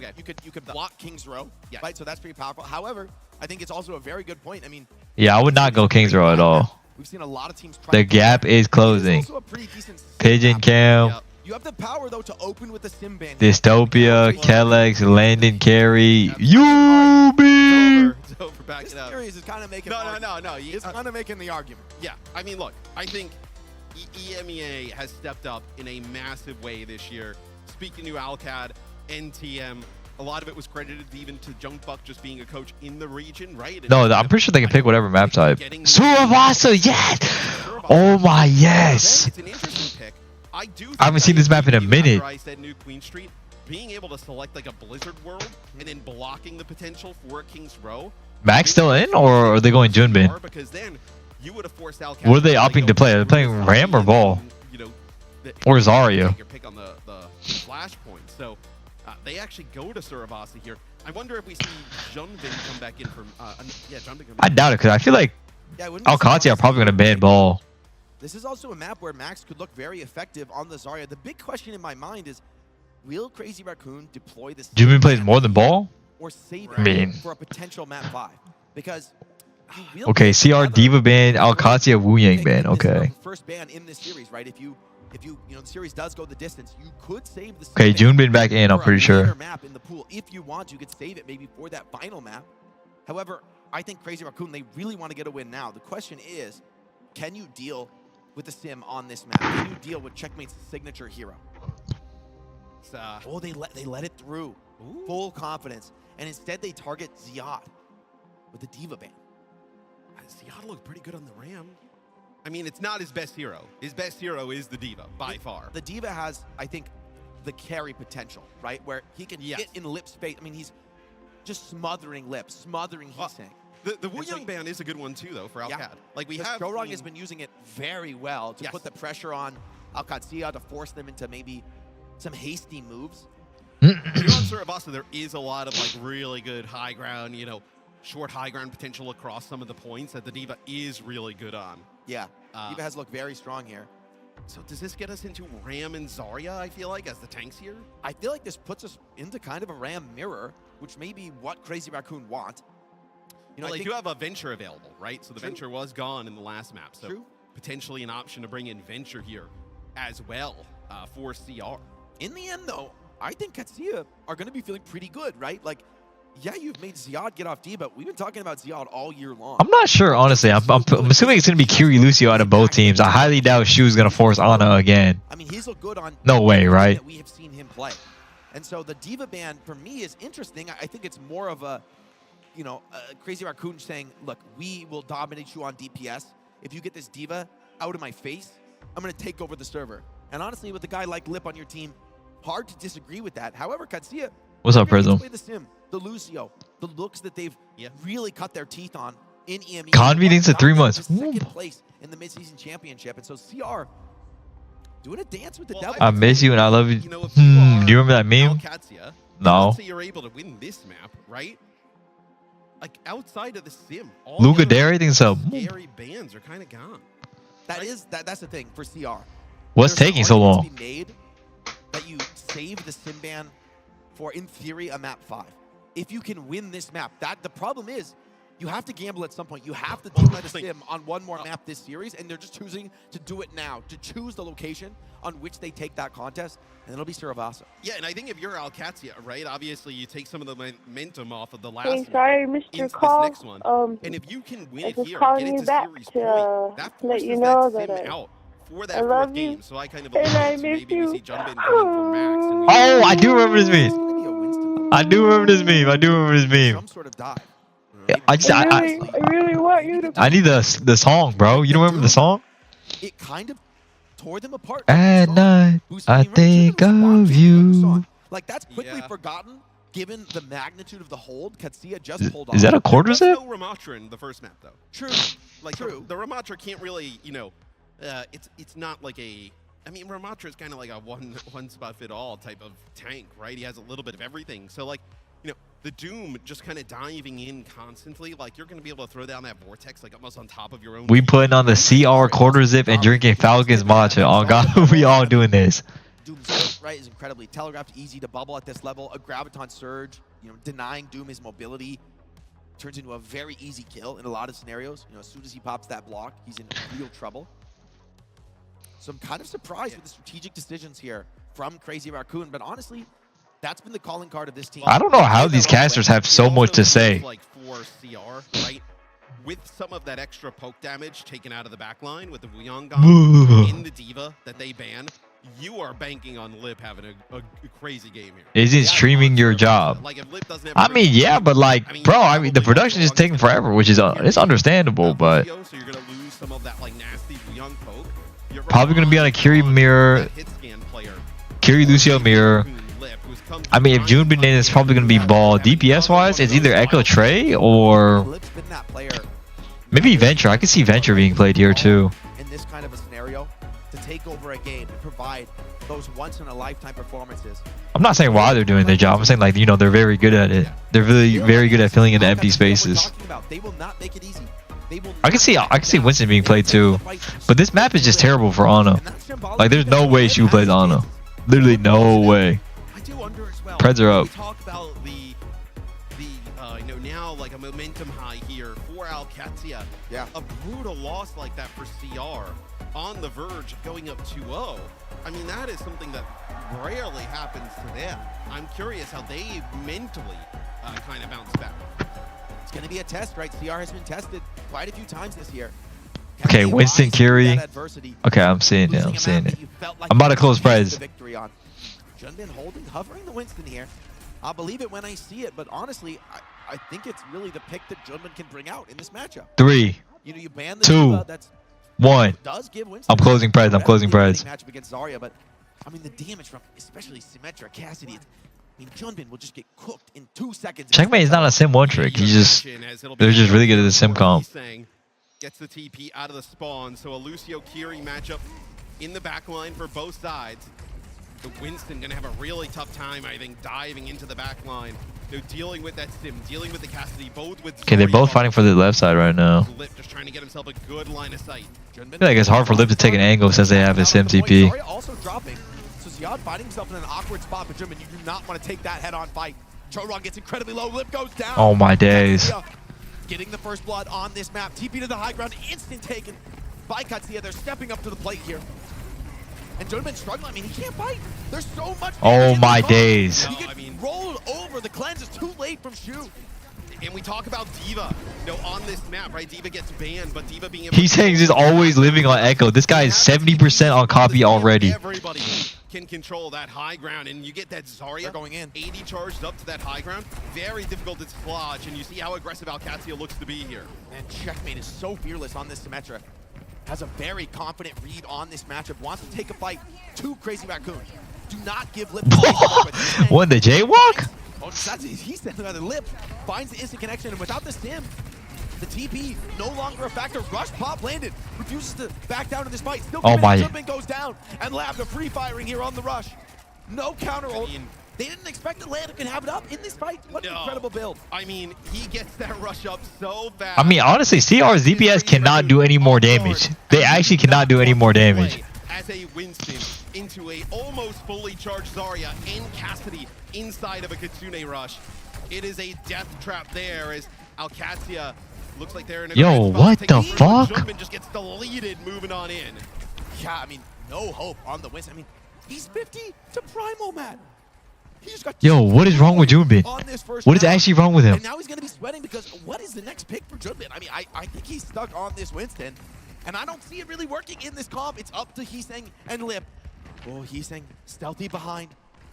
you could block King's Row, Yes. right? So that's pretty powerful. However, I think it's also a very good point. I mean, Yeah, I would not go Kings Row at all. we've seen a lot of teams try The to do gap that. is It closing. also a pretty decent sim Pigeon map. Cam, Yep. You have the power though to open with the sim ban. Dystopia, Kellex, Landon Carey, It's Yubi. over. It's over. Back This it up. series is kind of making. No. It's kind of making the argument. Yeah, I mean, look, I think EMEA has stepped up in a massive way this year. Speaking to Alcad, NTM, a lot of it was credited even to Junkbuck just being a coach in the region, right? And No, I'm pretty sure they can pick whatever map type. Suravasa, yes! Oh my yes! It's an interesting pick. I do. I haven't seen this map in a minute. I said New Queen Street, being able to select like a Blizzard world and then blocking the potential for a King's Row. Max still in, or are they going Junbin? Because then you would have forced Alcad. What are they opting to play? Are they playing Ram or Ball? You know, Or Zarya? Your pick on the flashpoint. So they actually go to Suravasa here. I wonder if we see Junbin come back in from. Junbin. I doubt it, because I feel like Yeah, it wouldn't be Qadsiah are surprising. probably going to ban Ball. This is also a map where Max could look very effective on the Zarya. The big question in my mind is, will Crazy Raccoon deploy this? Junbin plays more than Ball? Or save I mean- it for a potential map 5? Because you will Okay, get CR another Diva ban, Qadsiah Wu Yang pick ban, in this, okay. First ban in this series, right? If you the series does go the distance, you could save the. Okay, ban Junbin back in, I'm for a pretty later sure. Map in the pool, if you want, you could save it maybe for that final map. However, I think Crazy Raccoon, they really want to get a win now. The question is, can you deal with the sim on this map? Can you deal with Checkmate's signature hero? Oh, they let it through. Ooh. Full confidence. And instead they target Ziad with the Diva ban. Ziad looked pretty good on the Ram. I mean, it's not his best hero. His best hero is the Diva, by far. The Diva has, I think, the carry potential, right? Where he can hit in lip space. I mean, he's just smothering lips, smothering Heesang. The Wu Young ban is a good one, too, though, for Alcad. Yeah. Like, we Because have Chorog seen- has been using it very well to put the pressure on Qadsiah to force them into maybe some hasty moves. Here on Suravasa, there is a lot of like really good high ground, short high ground potential across some of the points that the Diva is really good on. Yeah, Diva has looked very strong here. So does this get us into Ram and Zarya, I feel like, as the tanks here? I feel like this puts us into kind of a Ram mirror, which may be what Crazy Raccoon want. Well, they do have a Venture available, right? So the True. Venture was gone in the last map. So True. potentially an option to bring in Venture here as well for CR. In the end, though, I think Qadsiah are going to be feeling pretty good, right? Like, yeah, you've made Ziad get off D, but we've been talking about Ziad all year long. I'm not sure, honestly. I'm assuming it's going to be Kiri Lucio out of both teams. I highly doubt Shu's going to force Ana again. I mean, he's looked good on no way, right? That we have seen him play. And so the Diva ban, for me, is interesting. I think it's more of a, you know, Crazy Raccoon saying, look, we will dominate you on DPS. If you get this Diva out of my face, I'm going to take over the server. And honestly, with a guy like Lip on your team, hard to disagree with that. However, Qadsiah, what's up, Prism? the Sim, the Lucio, the looks that they've really cut their teeth on in EME. Convenience at 3 months. Second place in the midseason championship. And so CR doing a dance with the devil. I miss you and I love you. You know, if Do you remember that meme? Qadsiah, No. let's say you're able to win this map, right? Like outside of the sim, all Luca the Dare, I think so. scary bans are kind of gone. That's the thing for CR. What's There's an taking so argument long? to be made that you save the sim ban for, in theory, a map 5. If you can win this map, the problem is you have to gamble at some point. You have to do the sim on one more map this series, and they're just choosing to do it now, to choose the location on which they take that contest, and it'll be Saravasa. Yeah, and I think if you're Qadsiah, right, obviously you take some of the momentum off of the last Hey, one sorry, I missed your into call. this next one. And if you can win I it was here, calling get you into back series to point, that let forces you know that that sim out for that I love fourth you. game. So I kind of And I alluded to miss maybe we see you. Junbin going for Max. And we Oh, I do remember this Maybe meme. a Winston. I do remember this meme. I do remember this meme. Some sort of dive. I really want you to. I need the song, bro. You don't remember the song? It kind of tore them apart. At night, I think of you. Like, that's quickly forgotten, given the magnitude of the hold. Qadsiah just pulled off. Is that a quarter There's zip? no Ramatra in the first map, though. True. Like, True. the Ramatra can't really, you know, it's not like a... I mean, Ramatra is kind of like a one spot fit all type of tank, right? He has a little bit of everything. So, like, you know, the Doom just kind of diving in constantly, like, you're going to be able to throw down that Vortex, like, almost on top of your own... We putting on the CR quarter zip and drinking Falcons matcha. Oh, God, we all doing this. Doom's right is incredibly telegraphed, easy to bubble at this level. A Graviton Surge, you know, denying Doom his mobility turns into a very easy kill in a lot of scenarios. You know, as soon as he pops that block, he's in real trouble. So I'm kind of surprised with the strategic decisions here from Crazy Raccoon, but honestly, that's been the calling card of this team. I don't know how these casters have so much to say. Like for CR, right? With some of that extra poke damage taken out of the backline with the Wuyongong in the Diva that they ban, you are banking on Lip having a crazy game here. Isn't streaming your job? Like if Lip doesn't have I mean, yeah, but like, bro, I mean, the production is taking forever, which is it's understandable, but So you're gonna lose some of that like nasty Wuyong poke. You're probably gonna be on a Kiri mirror, Kiri Lucio mirror. I mean, if Junbin in is probably gonna be ball. DPS wise, it's either Echo Trey or Lip's been that player maybe Venture. I could see Venture being played here too. in this kind of a scenario to take over a game and provide those once-in-a-lifetime performances. I'm not saying why they're doing their job. I'm saying, like, you know, they're very good at it. They're really very good at filling in empty spaces. They will not make it easy. I can see Winston being played too, but this map is just terrible for Ana. Like, there's no way she plays Ana. Literally no way. I do wonder as well. Preds are up. We talk about the you know, now like a momentum high here for Qadsiah. Yeah. A brutal loss like that for CR on the verge of going up 2-0. I mean, that is something that rarely happens to them. I'm curious how they mentally kind of bounce back. It's going to be a test, right? CR has been tested quite a few times this year. Okay, Winston, Kiri. Okay, I'm seeing it. I'm seeing it. I'm about to close Preds. Junbin holding, hovering the Winston here. I'll believe it when I see it, but honestly, I think it's really the pick that Junbin can bring out in this matchup. 3, You know, you ban the 2, Diva, that's 1. does give Winston I'm closing Preds. I'm closing Preds. matchup against Zarya, but I mean the damage from especially Symmetra, Cassidy. I mean, Junbin will just get cooked in 2 seconds. Checkmate is not a sim one trick. They're just really good at the sim comp. Gets the TP out of the spawn, so a Lucio Kiri matchup in the back line for both sides. The Winston gonna have a really tough time, I think, diving into the back line. They're dealing with that sim, dealing with the Cassidy, both with... Okay, they're both fighting for the left side right now. Lip just trying to get himself a good line of sight. I feel like it's hard for Lip to take an angle since they have his sim TP. Zarya also dropping, so Ziad finding himself in an awkward spot, but Junbin, you do not want to take that head-on fight. Choron gets incredibly low, Lip goes down. Oh my days. Getting the first blood on this map. TP to the high ground, instant taken by Qadsiah. They're stepping up to the plate here. And Junbin's struggling. I mean, he can't fight. There's so much. Oh damage in my the comp. days. He gets rolled over. The cleanse is too late from Shu. And we talk about D.Va, on this map, right? D.Va gets banned, but D.Va being able He's saying he's always living on Echo. This guy is 70% on copy already. Everybody can control that high ground, and you get that Zarya going in. 80 charged up to that high ground. Very difficult to dislodge, and you see how aggressive Alcatia looks to be here. And Checkmate is so fearless on this Symmetra. Has a very confident read on this matchup. Wants to take a fight to Crazy Raccoon. Do not give lip. What, the jaywalk? Oh, he's standing by the lip. Finds the instant connection, and without the stim, the TP no longer a factor. Rush pop landed. Refuses to back down in this fight. Still Jumping goes down. And Lab, the free firing here on the rush. No counter ult. They didn't expect that Lando can have it up in this fight. What an incredible build. I mean, he gets that rush up so fast. I mean, honestly, CR's DPS cannot do any more damage. They actually cannot do any more damage. As a Winston into a almost fully charged Zarya and Cassidy inside of a Kitsune rush. It is a death trap there as Alcatia looks like they're in a Yo, what the fuck? Jumpin just gets deleted moving on in. Yeah, I mean, no hope on the Winston. I mean, he's 50 to Primal, man. He just got Yo, what is wrong with Junbin? What is actually wrong with him? And now he's going to be sweating because what is the next pick for Junbin? I mean, I think he's stuck on this Winston. And I don't see it really working in this comp. It's up to Heeseng and Lip. Oh, Heeseng stealthy behind,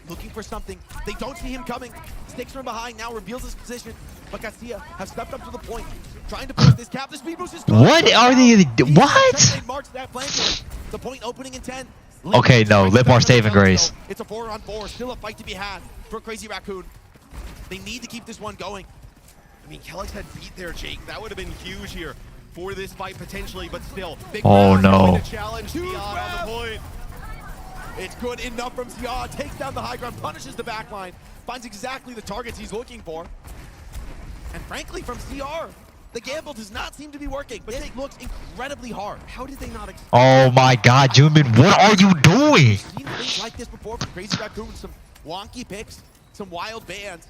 looking for something. They don't see him coming. Sticks from behind, now reveals his position. But Qadsiah have stepped up to the point, trying to push this cap. The speed boost is gone. What are they? What? Marks that flanker. The point opening in 10. Okay, no, Lip are saving grace. It's a 4-on-4, still a fight to be had for Crazy Raccoon. They need to keep this one going. I mean, Kellex had beat there, Jake. That would have been huge here for this fight potentially, but still. Oh no. Challenge Ziad on the point. It's good enough from Ziad. Takes down the high ground, punishes the backline, finds exactly the targets he's looking for. And frankly, from CR, the gamble does not seem to be working, but it looks incredibly hard. How did they not expect? Oh my god, Junbin, what are you doing? We've seen things like this before from Crazy Raccoon, some wonky picks, some wild bans,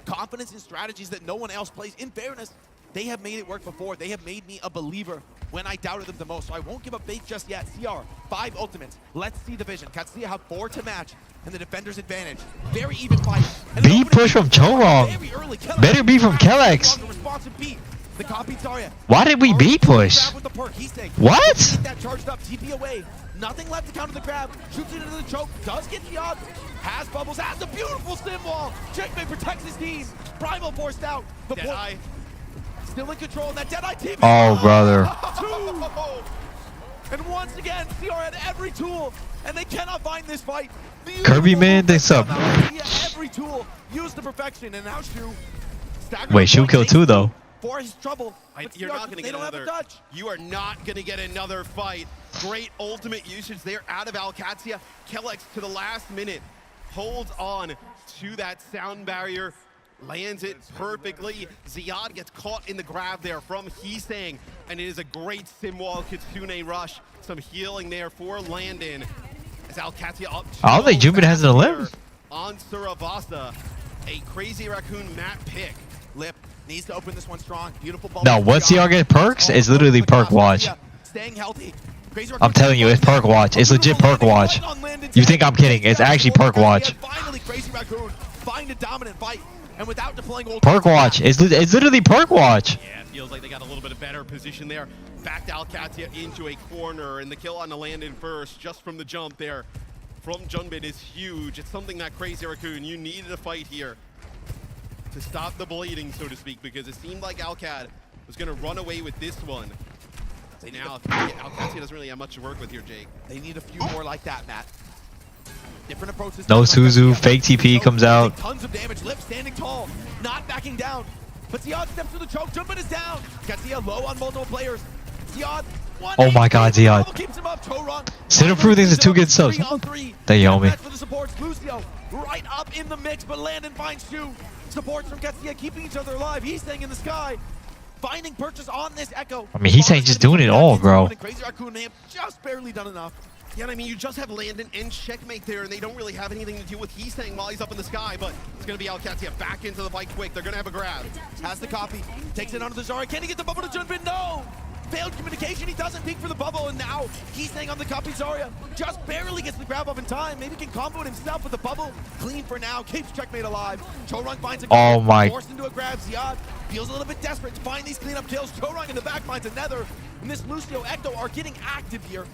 confidence in strategies that no one else plays. In fairness, they have made it work before. They have made me a believer when I doubted them the most, so I won't give up faith just yet. CR, 5 ultimates. Let's see the vision. Qadsiah have 4 to match, and the defender's advantage. Very even fight. B push from Chorong. Better be from Kellex. The copied Zarya. Why did we B push? With the perk. He's saying, what? Get that charged up, TP away. Nothing left to counter the grab. Shoots it into the choke. Does get the odd. Has bubbles. Has a beautiful stim wall. Checkmate protects his team. Primal forced out. The point. Still in control. That Deadeye team. Oh, brother. And once again, CR had every tool, and they cannot find this fight. Kirby, man, they suck. Every tool used to perfection, and now Shu. Wait, Shu killed 2 though. For his trouble. You're not going to get another. You are not going to get another fight. Great ultimate usage there out of Alcatia. Kellex to the last minute holds on to that sound barrier. Lands it perfectly. Ziad gets caught in the grab there from Heeseng, and it is a great Simwall Kitsune rush. Some healing there for Landon. As Alcatia up. I don't think Junbin has an 11. On Suravasa, a Crazy Raccoon map pick. Lip needs to open this one strong. Beautiful ball. No, once CR gets perks, it's literally perk watch. Staying healthy. I'm telling you, it's perk watch. It's legit perk watch. You think I'm kidding? It's actually perk watch. Finally, Crazy Raccoon find a dominant fight. And without deploying ult, perk watch. It's literally perk watch. Yeah, it feels like they got a little bit of better position there. Back to Alcatia into a corner, and the kill on the Landon first, just from the jump there from Junbin is huge. It's something that Crazy Raccoon, you needed a fight here to stop the bleeding, so to speak, because it seemed like Alcad was going to run away with this one. Now, Alcatia doesn't really have much to work with here, Jake. They need a few more like that, Matt. Different approaches. No Suzu, fake TP comes out. Tons of damage. Lip standing tall, not backing down. But Ziad steps to the choke. Jumpin is down. Qadsiah low on multiple players. Ziad. Oh my god, Ziad. Sit up through things is 2 good subs. They yell me. For the supports, Lucio right up in the mix, but Landon finds Shu. Supports from Qadsiah keeping each other alive. He's staying in the sky. Finding purchase on this Echo. I mean, he's saying just doing it all, bro. Crazy Raccoon may have just barely done enough. Yeah, I mean, you just have Landon and Checkmate there, and they don't really have anything to do with Heeseng while he's up in the sky, but it's going to be Alcatia back into the fight quick. They're going to have a grab. Has the copy. Takes it onto the Zarya. Can he get the bubble to Junbin? No! Failed communication, he doesn't peek for the bubble, and now he's staying on the Qadsiah. Just barely gets the grab up in time. Maybe can combo it himself with the bubble. Clean for now, keeps checkmate alive. Chorung finds a Oh my. forced into a grab. Ziad feels a little bit desperate to find these cleanup kills. Chorung in the back finds another. And this Lucio Ecto are getting active here.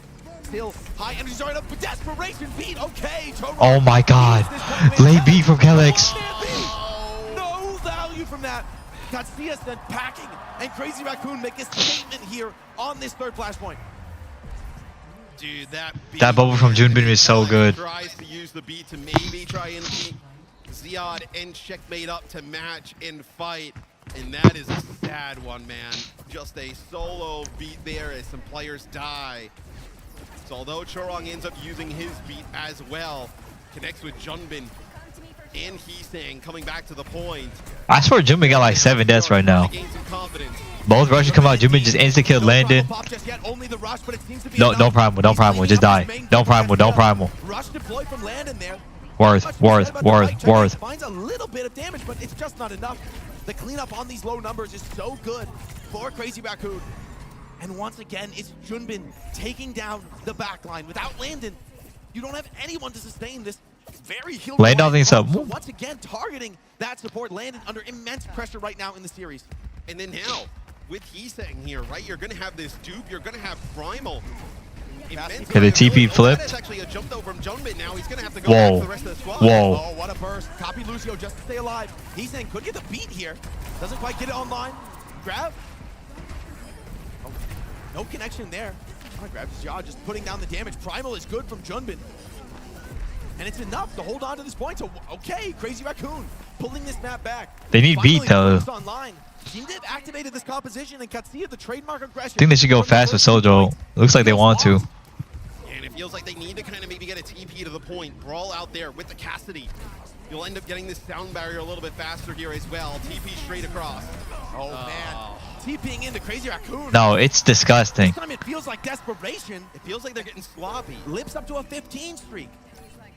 Still high energy starting up, but desperation beat. Okay, Chorung. Oh my god. Late B from Kellex. No value from that. Qadsiah then packing, and Crazy Raccoon make a statement here on this third flashpoint. Dude, that bubble from Junbin is so good. Tries to use the beat to maybe try and beat Ziad and checkmate up to match and fight. And that is a sad one, man. Just a solo beat there as some players die. So although Chorung ends up using his beat as well, connects with Junbin and Heesang coming back to the point. I swear Junbin got like 7 deaths right now. Both rushes come out, Junbin just insta-killed Landon. No primal, don't primal, just die. Don't primal, don't primal. Rush deploy from Landon there. Worth. Finds a little bit of damage, but it's just not enough. The cleanup on these low numbers is so good for Crazy Raccoon. And once again, it's Junbin taking down the backline. Without Landon, you don't have anyone to sustain this very healed. Landon thinks so. Once again, targeting that support. Landon under immense pressure right now in the series. And then now, with Heesang here, right, you're going to have this dupe, you're going to have Primal. Okay, the TP flipped. That's actually a jump though from Junbin. Now he's going to have to go Whoa. back to the rest of the squad. Whoa. Oh, what a burst. Copy Lucio just to stay alive. Heesang could get the beat here. Doesn't quite get it online. Grab. Oh, no connection there. Oh, grabs his jaw, just putting down the damage. Primal is good from Junbin. And it's enough to hold on to this point. So, okay, Crazy Raccoon pulling this map back. They need beat though. Online. Seem to have activated this composition, and Qadsiah, the trademark aggression. I think they should go fast with Sojo. Looks like they want to. And it feels like they need to kind of maybe get a TP to the point. Brawl out there with the Cassidy. You'll end up getting this sound barrier a little bit faster here as well. TP straight across. Oh, man. TPing into Crazy Raccoon. No, it's disgusting. This time it feels like desperation. It feels like they're getting sloppy. Lips up to a 15 streak.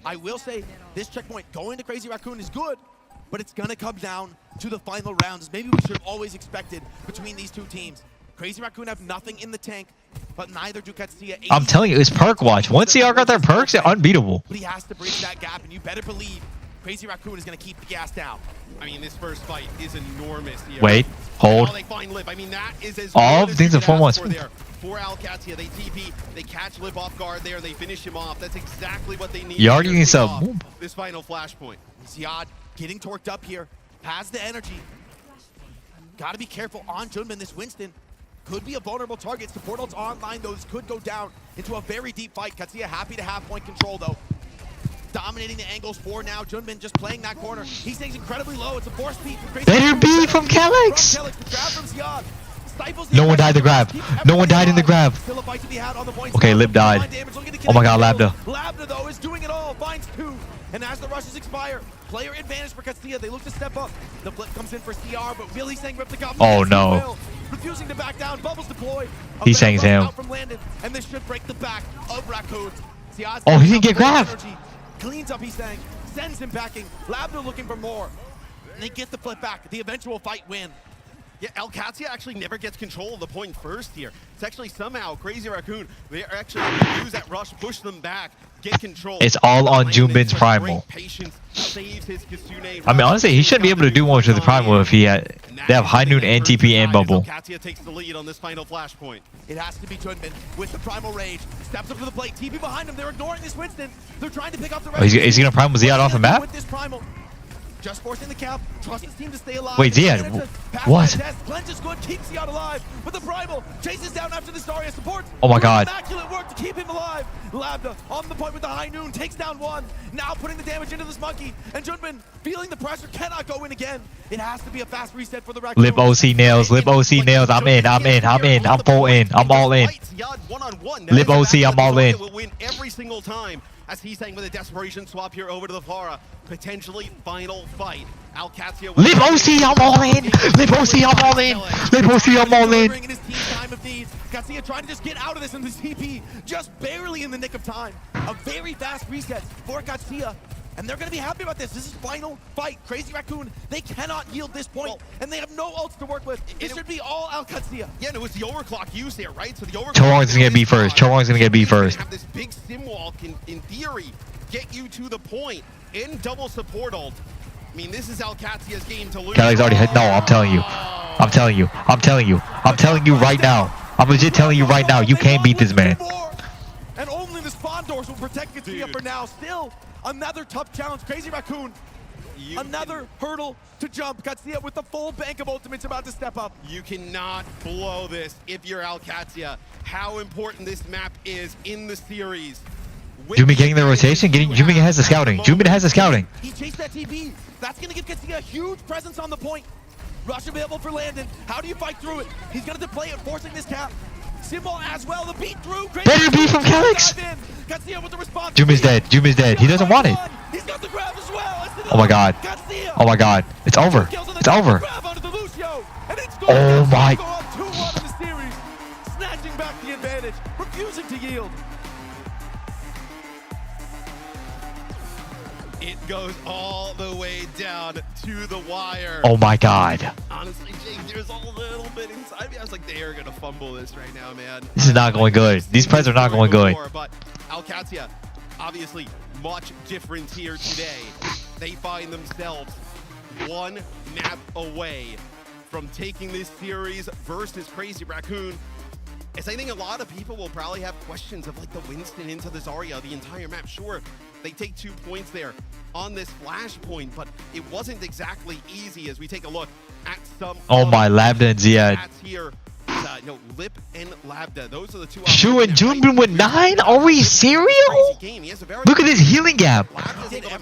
I will say this checkpoint going to Crazy Raccoon is good, but it's going to come down to the final rounds. Maybe we should have always expected between these two teams. Crazy Raccoon have nothing in the tank, but neither do Qadsiah. I'm telling you, it's perk watch. Once CR got their perks, they're unbeatable. But he has to bridge that gap, and you better believe Crazy Raccoon is going to keep the gas down. I mean, this first fight is enormous here. Wait, hold. Oh, they find Lip. I mean, that is as All good as things you in could 4 ask months. for there. For Qadsiah, they TP, they catch Lip off guard there, they finish him off. That's exactly what they need. You already to need kick some. off this final flashpoint. Ziad getting torqued up here, has the energy. Got to be careful on Junbin. This Winston could be a vulnerable target. Support ults online, those could go down into a very deep fight. Qadsiah happy to have point control though. Dominating the angles for now. Junbin just playing that corner. He stays incredibly low. It's a force beat from Crazy. Better be from Kellex. Grab from Ziad. No one died in the grab. No one died in the grab. Still a fight to be had on the point. Okay, Lip died. Oh my god, Labda. Labda though is doing it all. Finds 2. And as the rushes expire, player advantage for Qadsiah. They look to step up. The flip comes in for CR, but Will Heesang ripped the copy. Oh no. Refusing to back down. Bubbles deploy. Heesang's him. Out from Landon, and this should break the back of Raccoons. Oh, he didn't get grabbed. Cleans up Heesang, sends him packing. Labda looking for more. And they get the flip back. The eventual fight win. Yeah, Qadsiah actually never gets control of the point first here. It's actually somehow Crazy Raccoon. They are actually use that rush, push them back, get control. It's all on Junbin's primal. Patience saves his Kitsune. I mean, honestly, he shouldn't be able to do much with the primal if he had. They have high noon and TP and bubble. Qadsiah takes the lead on this final flashpoint. It has to be Junbin with the primal rage. Steps up to the plate. TP behind him. They're ignoring this Winston. They're trying to pick up the rest. Is he gonna primal Ziad off the map? With this primal. Just forcing the cap, trust his team to stay alive. Wait, Ziad, what? Cleanse is good, keeps Ziad alive, but the primal chases down after the Staria support. Oh my god. Immaculate work to keep him alive. Labda on the point with the high noon, takes down 1. Now putting the damage into this monkey, and Junbin feeling the pressure, cannot go in again. It has to be a fast reset for the Raccoon. Lip OC nails, Lip OC nails. I'm in, I'm full in, I'm all in. Lip OC, I'm all in. Will win every single time. As he's saying with a desperation swap here over to the Farah. Potentially final fight. Qadsiah. Lip OC, I'm all in. Lip OC, I'm all in. Lip OC, I'm all in. In his team's time of need. Qadsiah trying to just get out of this in the TP. Just barely in the nick of time. A very fast reset for Qadsiah. And they're going to be happy about this. This is final fight. Crazy Raccoon, they cannot yield this point, and they have no ults to work with. This should be all Qadsiah. Yeah, and it was the overclock used there, right? So the overclock. Chorong's gonna get B first. Chorong's gonna get B first. Have this big sim wall can, in theory, get you to the point in double support ult. I mean, this is Qadsiah's game to lose. Kelly's already hit. No, I'm telling you. I'm telling you. I'm telling you. I'm telling you right now. I'm legit telling you right now. You can't beat this man. And only the spawn doors will protect Qadsiah for now. Still, another tough challenge. Crazy Raccoon, another hurdle to jump. Qadsiah with the full bank of ultimates about to step up. You cannot blow this if you're Qadsiah. How important this map is in the series. Jumi getting the rotation. Jumi has the scouting. Jumi has the scouting. He chased that TP. That's going to give Qadsiah a huge presence on the point. Rush available for Landon. How do you fight through it? He's going to play it, forcing this cap. Symbol as well, the beat through. Better be from Calyx. Qadsiah with the response. Jumi's dead. Jumi's dead. He doesn't want it. He's got the grab as well. Oh my god. Oh my god. It's over. It's over. Oh my. 2-1 in the series. Snatching back the advantage. Refusing to yield. It goes all the way down to the wire. Oh my god. Honestly, Jake, there's a little bit inside me. I was like, they are going to fumble this right now, man. This is not going good. These plays are not going good. But Qadsiah, obviously, much different here today. They find themselves one map away from taking this series versus Crazy Raccoon. As I think a lot of people will probably have questions of like the Winston into the Zarya, the entire map. Sure, they take 2 points there on this flashpoint, but it wasn't exactly easy as we take a look at some. Oh my, Labda and Ziad. Here, no, Lip and Labda. Those are the two. Shu and Junbin with 9? Are we serial? Look at this healing gap.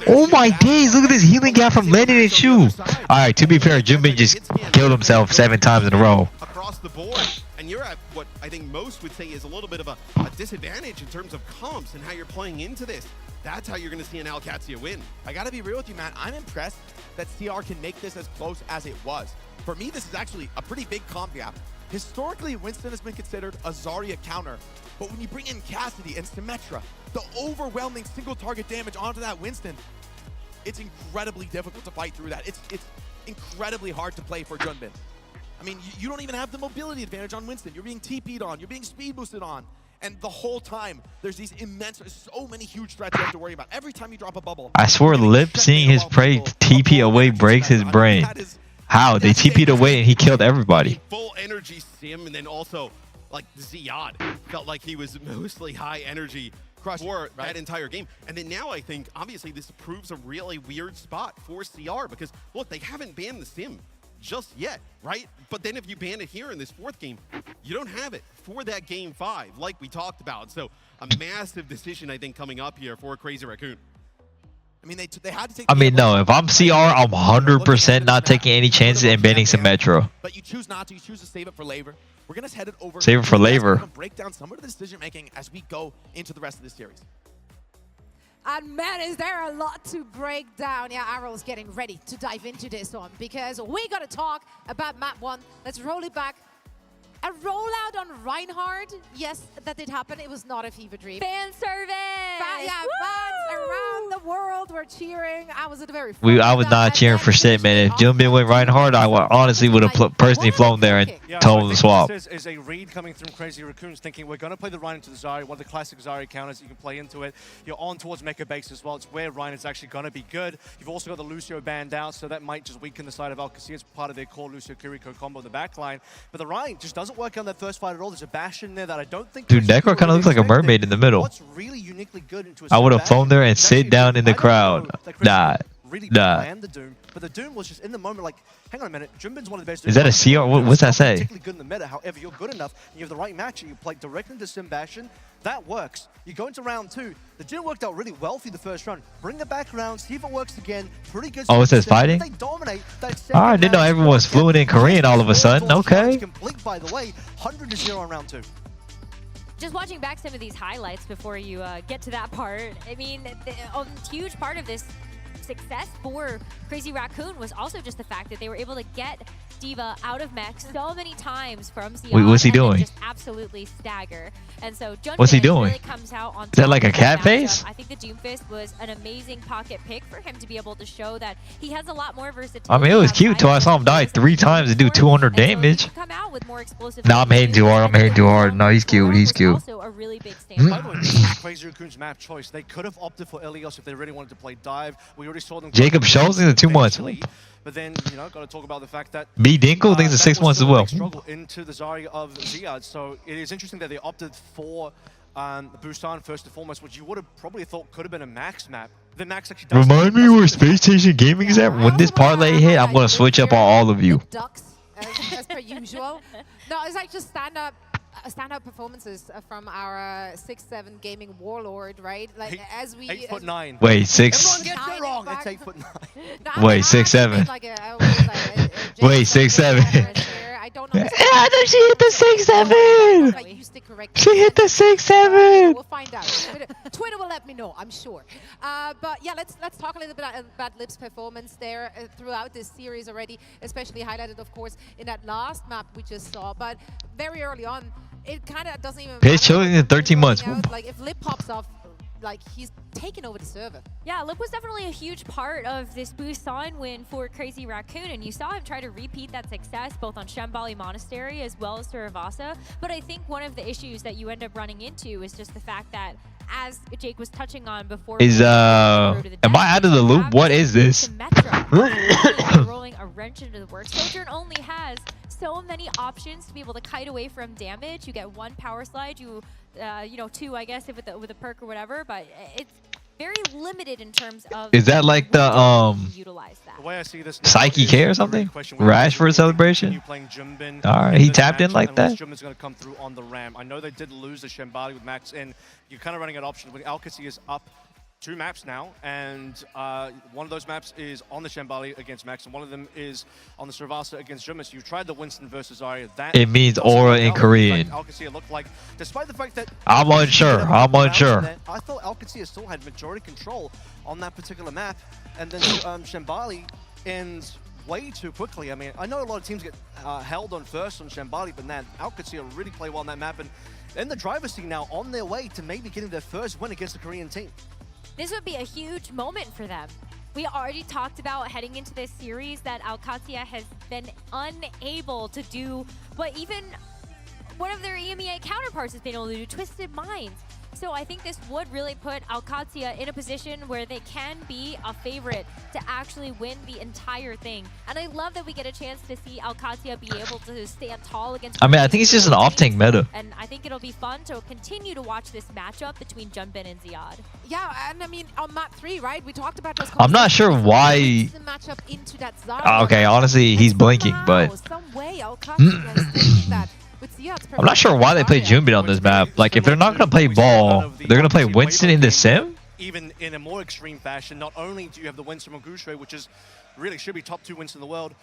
Oh my days, look at this healing gap from Landon and Shu. Alright, to be fair, Junbin just killed himself 7 times in a row. Across the board. And you're at what I think most would say is a little bit of a disadvantage in terms of comps and how you're playing into this. That's how you're going to see an Qadsiah win. I got to be real with you, man. I'm impressed that CR can make this as close as it was. For me, this is actually a pretty big comp gap. Historically, Winston has been considered a Zarya counter, but when you bring in Cassidy and Symmetra, the overwhelming single target damage onto that Winston, it's incredibly difficult to fight through that. It's incredibly hard to play for Junbin. I mean, you don't even have the mobility advantage on Winston. You're being TP'd on, you're being speed boosted on. And the whole time, there's these immense, so many huge threats you have to worry about. Every time you drop a bubble. I swear, Lip seeing his prey TP away breaks his brain. How? They TP'd away and he killed everybody. Full energy sim, and then also, like, Ziad felt like he was mostly high energy for that entire game. And then now I think, obviously, this proves a really weird spot for CR because, look, they haven't banned the sim just yet, right? But then if you ban it here in this 4th game, you don't have it for that game 5, like we talked about. So a massive decision, I think, coming up here for Crazy Raccoon. I mean, they had to take. I mean, no, if I'm CR, I'm 100% not taking any chances and banning Symmetra. But you choose not to. You choose to save it for labor. We're going to head it over. Save it for labor. Break down some of the decision making as we go into the rest of this series. And man, is there a lot to break down. Yeah, Arrow's getting ready to dive into this one because we got to talk about map 1. Let's roll it back. A rollout on Reinhardt. Yes, that did happen. It was not a fever dream. Fan service! Fans around the world were cheering. I was at the very I was not cheering for shit, man. If Junbin went Reinhardt, I honestly would have personally flown there and told him to swap. This is a read coming from Crazy Raccoons thinking we're going to play the Ryan into the Zarya, one of the classic Zarya counters. You can play into it. You're on towards Mecha base as well. It's where Ryan is actually going to be good. You've also got the Lucio banned out, so that might just weaken the side of Qadsiah. It's part of their core Lucio Kiriko combo in the backline. But the Ryan just doesn't work on that first fight at all. There's a Bastion there that I don't think. Dude, Necro kind of looks like a mermaid in the middle. What's really uniquely good into I would have flown there and sit down in the crowd. Nah. Planned the Doom, but the Doom was just in the moment like, hang on a minute, Junbin's one of the best. Is that a CR? What's that say? Particularly good in the meta. However, you're good enough and you have the right match and you play direct into Sim Bastion. That works. You go into round 2. The Doom worked out really well for you the first run. Bring it back around, see if it works again. Pretty good. Oh, it says fighting? They dominate that I didn't know everyone was fluent in Korean all of a sudden. Okay. Complete, by the way, 100-0 on round 2. Just watching back some of these highlights before you get to that part, I mean, a huge part of this success for Crazy Raccoon was also just the fact that they were able to get D.Va out of mech so many times from Ziad. Wait, what's he and then doing? Just absolutely stagger. And so What's he Junpei doing? really comes out on Is that top like a of cat matchup. face? I think the Doomfist was an amazing pocket pick for him to be able to show that he has a lot more versatility. I mean, it was cute outside till I of saw him die those 3 times and do 200 and so he damage. can come out with more explosive Nah, I'm hating too hard. I'm hating too hard. No, he's cute. He's cute. Also a really big stand. By the way, this is Crazy Raccoon's map choice. They could have opted for Ilios if they really wanted to play dive. We already saw them. Jacob Schultz in the 2 months. But then, you know, got to talk about the fact that B Dinkle thinks it's that 6 was months as still a well. big struggle into the Zarya of Ziad. So it is interesting that they opted for Busan first and foremost, which you would have probably thought could have been a Max map. The Max actually does. Remind me where Space Station Gaming is at. When this parlay hit, I'm gonna switch up on all of you. The Ducks, as per usual. No, it's like just standout performances from our 6'7" gaming warlord, right? Like as we 8'9". Wait, 6. Everyone gets it wrong. It's 8'9". Wait, 6'7". Wait, 6'7". I don't know. Yeah, she hit the 6'7". Like, used it correctly. She hit the 6'7". We'll find out. Twitter will let me know, I'm sure. But yeah, let's talk a little bit about Lip's performance there throughout this series already, especially highlighted, of course, in that last map we just saw. But very early on, it kind of doesn't even Pitch chilling in 13 months. Like if Lip pops off, like he's taken over the server. Yeah, Lip was definitely a huge part of this Busan win for Crazy Raccoon, and you saw him try to repeat that success both on Shambali Monastery as well as Saravasa. But I think one of the issues that you end up running into is just the fact that, as Jake was touching on before, Is am I out of the loop? What is this? Rolling a wrench into the works. Sojourn only has so many options to be able to kite away from damage. You get 1 power slide, you know, 2, I guess, if with a perk or whatever, but it's very limited in terms of. Is that like the utilize that. The way I see this Psyche K or something? Rash for a celebration? Alright, he tapped in like that. Jumbin's going to come through on the ram. I know they did lose the Shambali with Max in. You're kind of running out of options. Qadsiah is up 2 maps now, and one of those maps is on the Shambali against Max, and one of them is on the Saravasa against Jumbin. So you tried the Winston versus Zarya. That It means aura in Korean. Qadsiah looked like, despite the fact that I'm unsure. I'm unsure. I thought Qadsiah still had majority control on that particular map, and then Shambali ends way too quickly. I mean, I know a lot of teams get held on first on Shambali, but man, Qadsiah really play well on that map, and in the driver's seat now on their way to maybe getting their first win against the Korean team. This would be a huge moment for them. We already talked about heading into this series that Qadsiah has been unable to do what even one of their EMEA counterparts has been able to do, Twisted Minds. So I think this would really put Qadsiah in a position where they can be a favorite to actually win the entire thing. And I love that we get a chance to see Qadsiah be able to stand tall against. I mean, I think it's just an off-tank meta. And I think it'll be fun to continue to watch this matchup between Junpin and Ziad. Yeah, and I mean, on map 3, right? We talked about this. I'm not sure why. The matchup into that Zarya. Okay, honestly, he's blinking, but Some way, Qadsiah is taking that. I'm not sure why they play Junbin on this map. Like, if they're not gonna play ball, they're gonna play Winston in the sim. Even in a more extreme fashion, not only do you have the Winston on Gushui, which is really should be top 2 Winston in the world,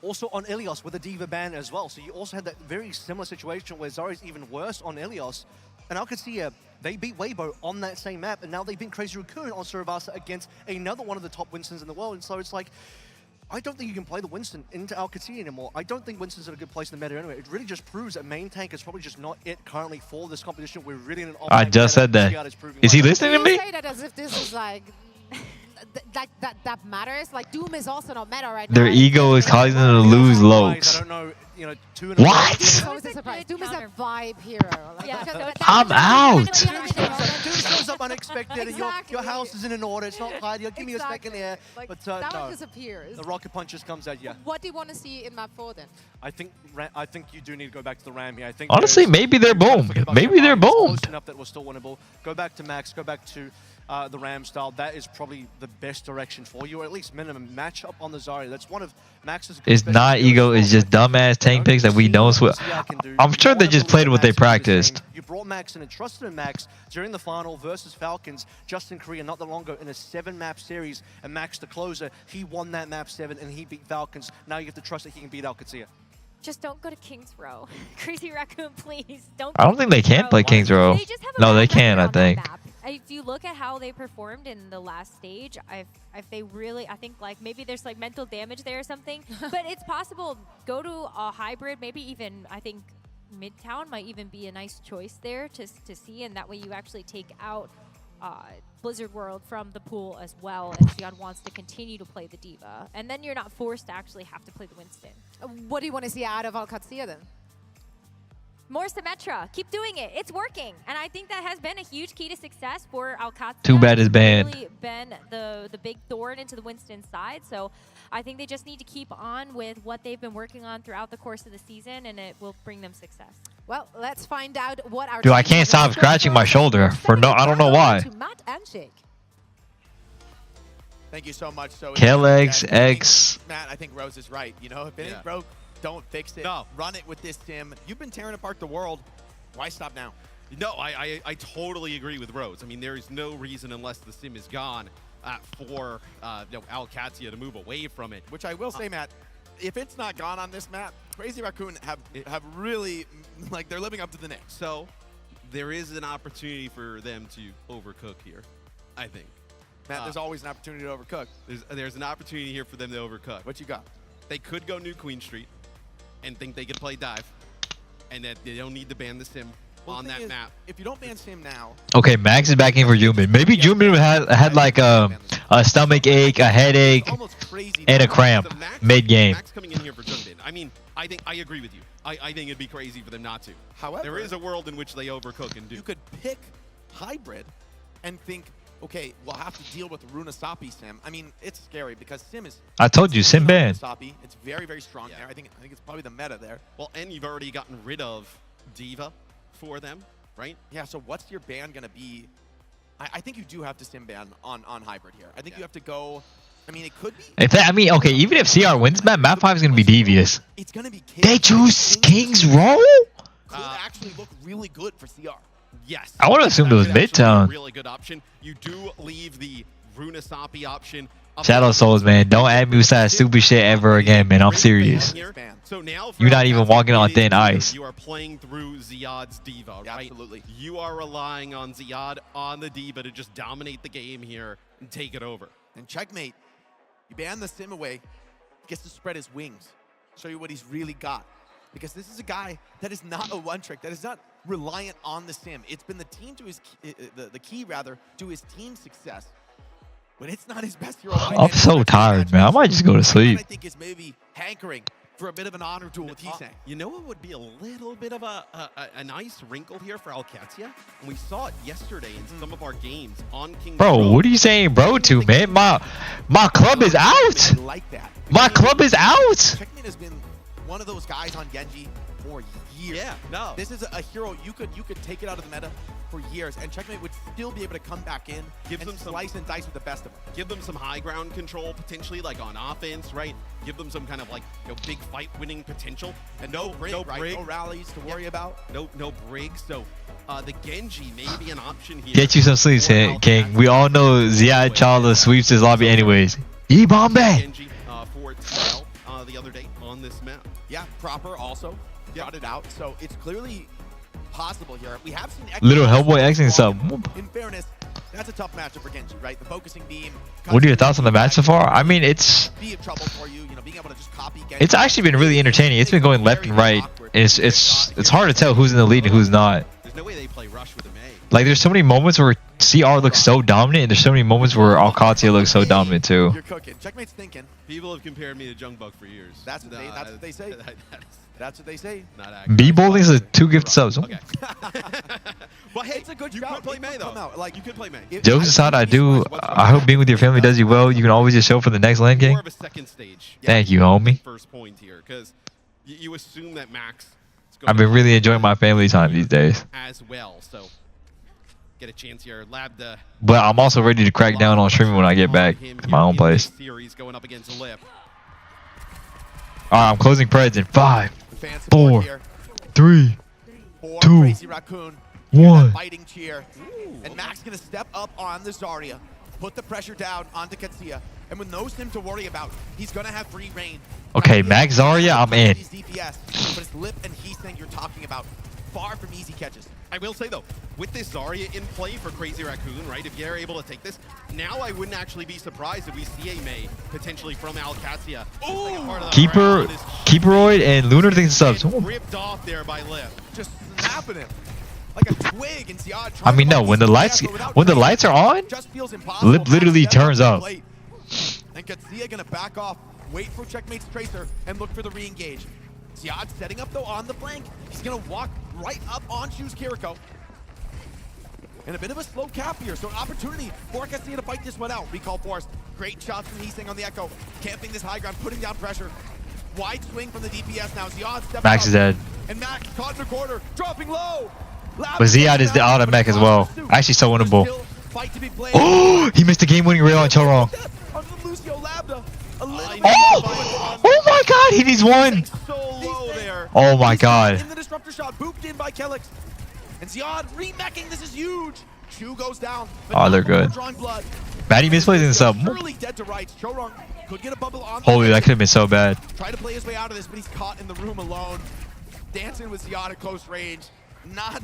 also on Ilios with a D.Va ban as well. So you also had that very similar situation where Zarya's even worse on Ilios. And Qadsiah, they beat Weibo on that same map, and now they beat Crazy Raccoon on Saravasa against another one of the top Winstons in the world. And so it's like, I don't think you can play the Winston into Qadsiah anymore. I don't think Winston's in a good place in the meta anyway. It really just proves that main tank is probably just not it currently for this competition. We're really in an I just said that. Is he listening to me? You say that as if this is like that matters. Like Doom is also not meta right now. Their ego is causing them to lose I lows. don't know, you know, 2 What? So it's a surprise. Doom is a vibe hero. Like, Yeah, because so that- I'm out. Doom shows up unexpected, and Exactly. your house is in an order. It's not tidy. Give me a second here. Like, But that no, one disappears. the rocket punch just comes at you. What do you want to see in map 4 then? I think you do need to go back to the Ram here. I think Honestly, there's- maybe they're Don't boomed. forget about Maybe they're Shambali. It's boomed. Close enough that we're still winnable. Go back to Max. Go back to the Ram style. That is probably the best direction for you, or at least minimum matchup on the Zarya. That's one of Max's. It's not ego. It's just dumbass tank picks that we know. I'm sure they just played what they practiced. You brought Max in and trusted in Max during the final versus Falcons just in Korea not that long ago in a 7-map series. And Max, the closer, he won that map 7 and he beat Falcons. Now you have to trust that he can beat Qadsiah. Just don't go to King's Row. Crazy Raccoon, please. Don't I don't think they can play Kings Row. They just have a No, bad they record can, I on that think. map. if you look at how they performed in the last stage, if they really, I think like maybe there's like mental damage there or something, but it's possible. Go to a hybrid, maybe even I think Midtown might even be a nice choice there to see, and that way you actually take out Blizzard World from the pool as well if Xion wants to continue to play the Diva, and then you're not forced to actually have to play the Winston. What do you want to see out of Qadsiah then? More Symmetra. Keep doing it. It's working. And I think that has been a huge key to success for Qadsiah. Too bad it's banned. Really been the big thorn into the Winston side. So I think they just need to keep on with what they've been working on throughout the course of the season, and it will bring them success. Well, let's find out what our Dude, I team can't has stop in store scratching my us. shoulder for no, I don't know why. To Matt and Shake. Thank you so much. So Kelex, I think, X. Matt, I think Rose is right. You know, if it ain't broke, don't fix it. No. Run it with this sim. You've been tearing apart the world. Why stop now? No, I totally agree with Rose. I mean, there is no reason unless the sim is gone for Qadsiah to move away from it. Which I will say, Matt, if it's not gone on this map, Crazy Raccoon have really, like, they're living up to the name. So there is an opportunity for them to overcook here, I think. Matt, there's always an opportunity to overcook. There's an opportunity here for them to overcook. What you got? They could go New Queen Street and think they could play dive, and that they don't need to ban the sim on that map. If you don't ban sim now, Okay, Max is back in for Jumin. Maybe Jumin had like a stomach ache, a headache, almost crazy. and a cramp So Max- mid-game. Max coming in here for Junbin. I mean, I think I agree with you. I think it'd be crazy for them not to. However, There is a world in which they overcook and do. you could pick hybrid and think, okay, we'll have to deal with Runasapi sim. I mean, it's scary because sim is. I told you, Sim ban. Runasapi. It's very, very strong Yeah. there. I think it's probably the meta there. Well, and you've already gotten rid of Diva for them, right? Yeah. So what's your ban gonna be? I think you do have to sim ban on hybrid here. I think you have to go. I mean, it could be. If that, I mean, okay, even if CR wins map 5 is gonna be devious. It's gonna be. They choose King's Row? Could actually look really good for CR. Yes. I wanna assume it was That could actually be a Midtown. really good option. You do leave the Runasapi option. up Shadow there. Souls, man, don't add me with that stupid shit ever again, man. I'm serious. So now You're not even walking on thin ice. You are playing through Ziad's Diva, Yeah, right? absolutely. You are relying on Ziad on the Diva to just dominate the game here and take it over. And checkmate. You ban the sim away, gets to spread his wings, show you what he's really got. Because this is a guy that is not a one trick, that is not reliant on the sim. It's been the team to his the key rather to his team's success. When it's not his best hero. I'm so tired, man. I might just go to sleep. I think is maybe hankering for a bit of an honor duel with Heesang. You know what would be a little bit of a nice wrinkle here for Qadsiah? And we saw it yesterday in some of our games on King. Bro, what are you saying bro to, man? My club is out. I like that. My club is out. Checkmate has been one of those guys on Genji for years. Yeah, no. This is a hero you could take it out of the meta for years, and Checkmate would still be able to come back in Give and them some- slice and dice with the best of them. Give them some high ground control potentially, like on offense, right? Give them some kind of like big fight winning potential. And no brig, right? brig. No rallies to worry about. No brig. So the Genji may be an option here. Get you some sleep, for King. We all know Ziad Chala sweeps his lobby anyways. E-Bombay. Genji for itself the other day on this map. Yeah, proper also brought it out, so it's clearly possible here. We have seen Little Hellboy Xing sub. In fairness, that's a tough matchup for Genji, right? The focusing beam. What are your thoughts on the match so far? I mean, it's Be in trouble for you, being able to just copy Genji. it's actually been really entertaining. It's been going left and right. And it's hard to tell who's in the lead and who's not. There's no way they play Rush with a May. Like, there's so many moments where CR looks so dominant, and there's so many moments where Qadsiah looks so dominant too. You're cooking. Checkmate's thinking. People have compared me to Jungbug for years. That's what they say. That is That's what they say. not accurate. B-Bowling's a 2 gift subs. Okay. Well, hey, It's a good you shout. could play It May could though. come out. Like, you could play May. Jokes aside, I hope being with your family does you well. You can always just show for the next lane game. More of a second stage. Thank you, homie. First point here, because you assume that Max. Is going I've been to really enjoying my family time these days. as well. So get a chance here. Lab the. But I'm also ready to crack down on streaming when I get back to my own place. Series going up against Lip. Alright, I'm closing Preds in 5, Fan support 4, here 3, for 2, Crazy Raccoon. Hear that 1. Biting cheer. And Max gonna step up on the Zarya, put the pressure down onto Qadsiah, and with no sim to worry about, he's gonna have free reign. Okay, Max Zarya, I'm in. These DPS, but it's Lip and Heesang you're talking about. Far from easy catches. I will say though, with this Zarya in play for Crazy Raccoon, right? If you're able to take this, now I wouldn't actually be surprised if we see a May potentially from Qadsiah. Keeperoid and Lunar things subs. Ripped off there by Lip. Just snapping him like a twig, and Ziad I mean, no, when the lights are on, just feels impossible. Lip literally turns up. And Qadsiah gonna back off, wait for Checkmate's Tracer, and look for the re-engage. Ziad setting up though on the flank. He's gonna walk right up on Shoes Kiriko. And a bit of a slow cap here, so an opportunity for Qadsiah to fight this one out. Recall forced. Great shots from Heesing on the Echo. Camping this high ground, putting down pressure. Wide swing from the DPS now. Ziad stepping Max is dead. And Max caught in the corner, dropping low. But Ziad is the auto mech as well. Actually so winnable. Oh, he missed the game-winning rail on Chorong. Oh my god, he needs one. Oh my god. In the disruptor shot, booped in by Kelix. And Ziad remeching, this is huge. Chu goes down. Oh, they're good. Maddie misplays in the sub. Early dead to rights. Chorong could get a bubble on. Holy, that could have been so bad. Try to play his way out of this, but he's caught in the room alone. Dancing with Ziad at close range. Not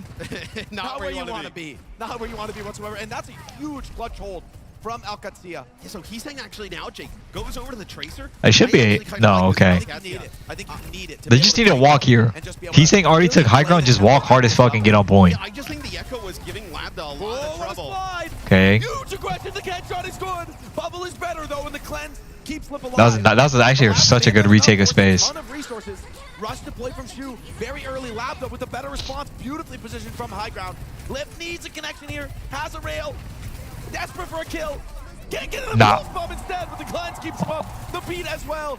where you want to be. Not where you want to be whatsoever. And that's a huge clutch hold from Qadsiah. Yeah, so he's saying actually now, Jake, goes over to the Tracer. It should be a... No, okay. I think you need it. They just need to walk here. He's saying already took high ground, just walk hard as fuck and get on point. Yeah, I just think the Echo was giving Labda a lot of trouble. Okay. Huge aggression, the catch shot is good. Bubble is better though, and the cleanse keeps Lip alive. That was actually such a good retake of space. Ton of resources. Rush to play from Shu. Very early Labda with a better response. Beautifully positioned from high ground. Lip needs a connection here. Has a rail. Desperate for a kill. Can't get it in the pulse bomb instead, but the cleanse keeps him up. The beat as well.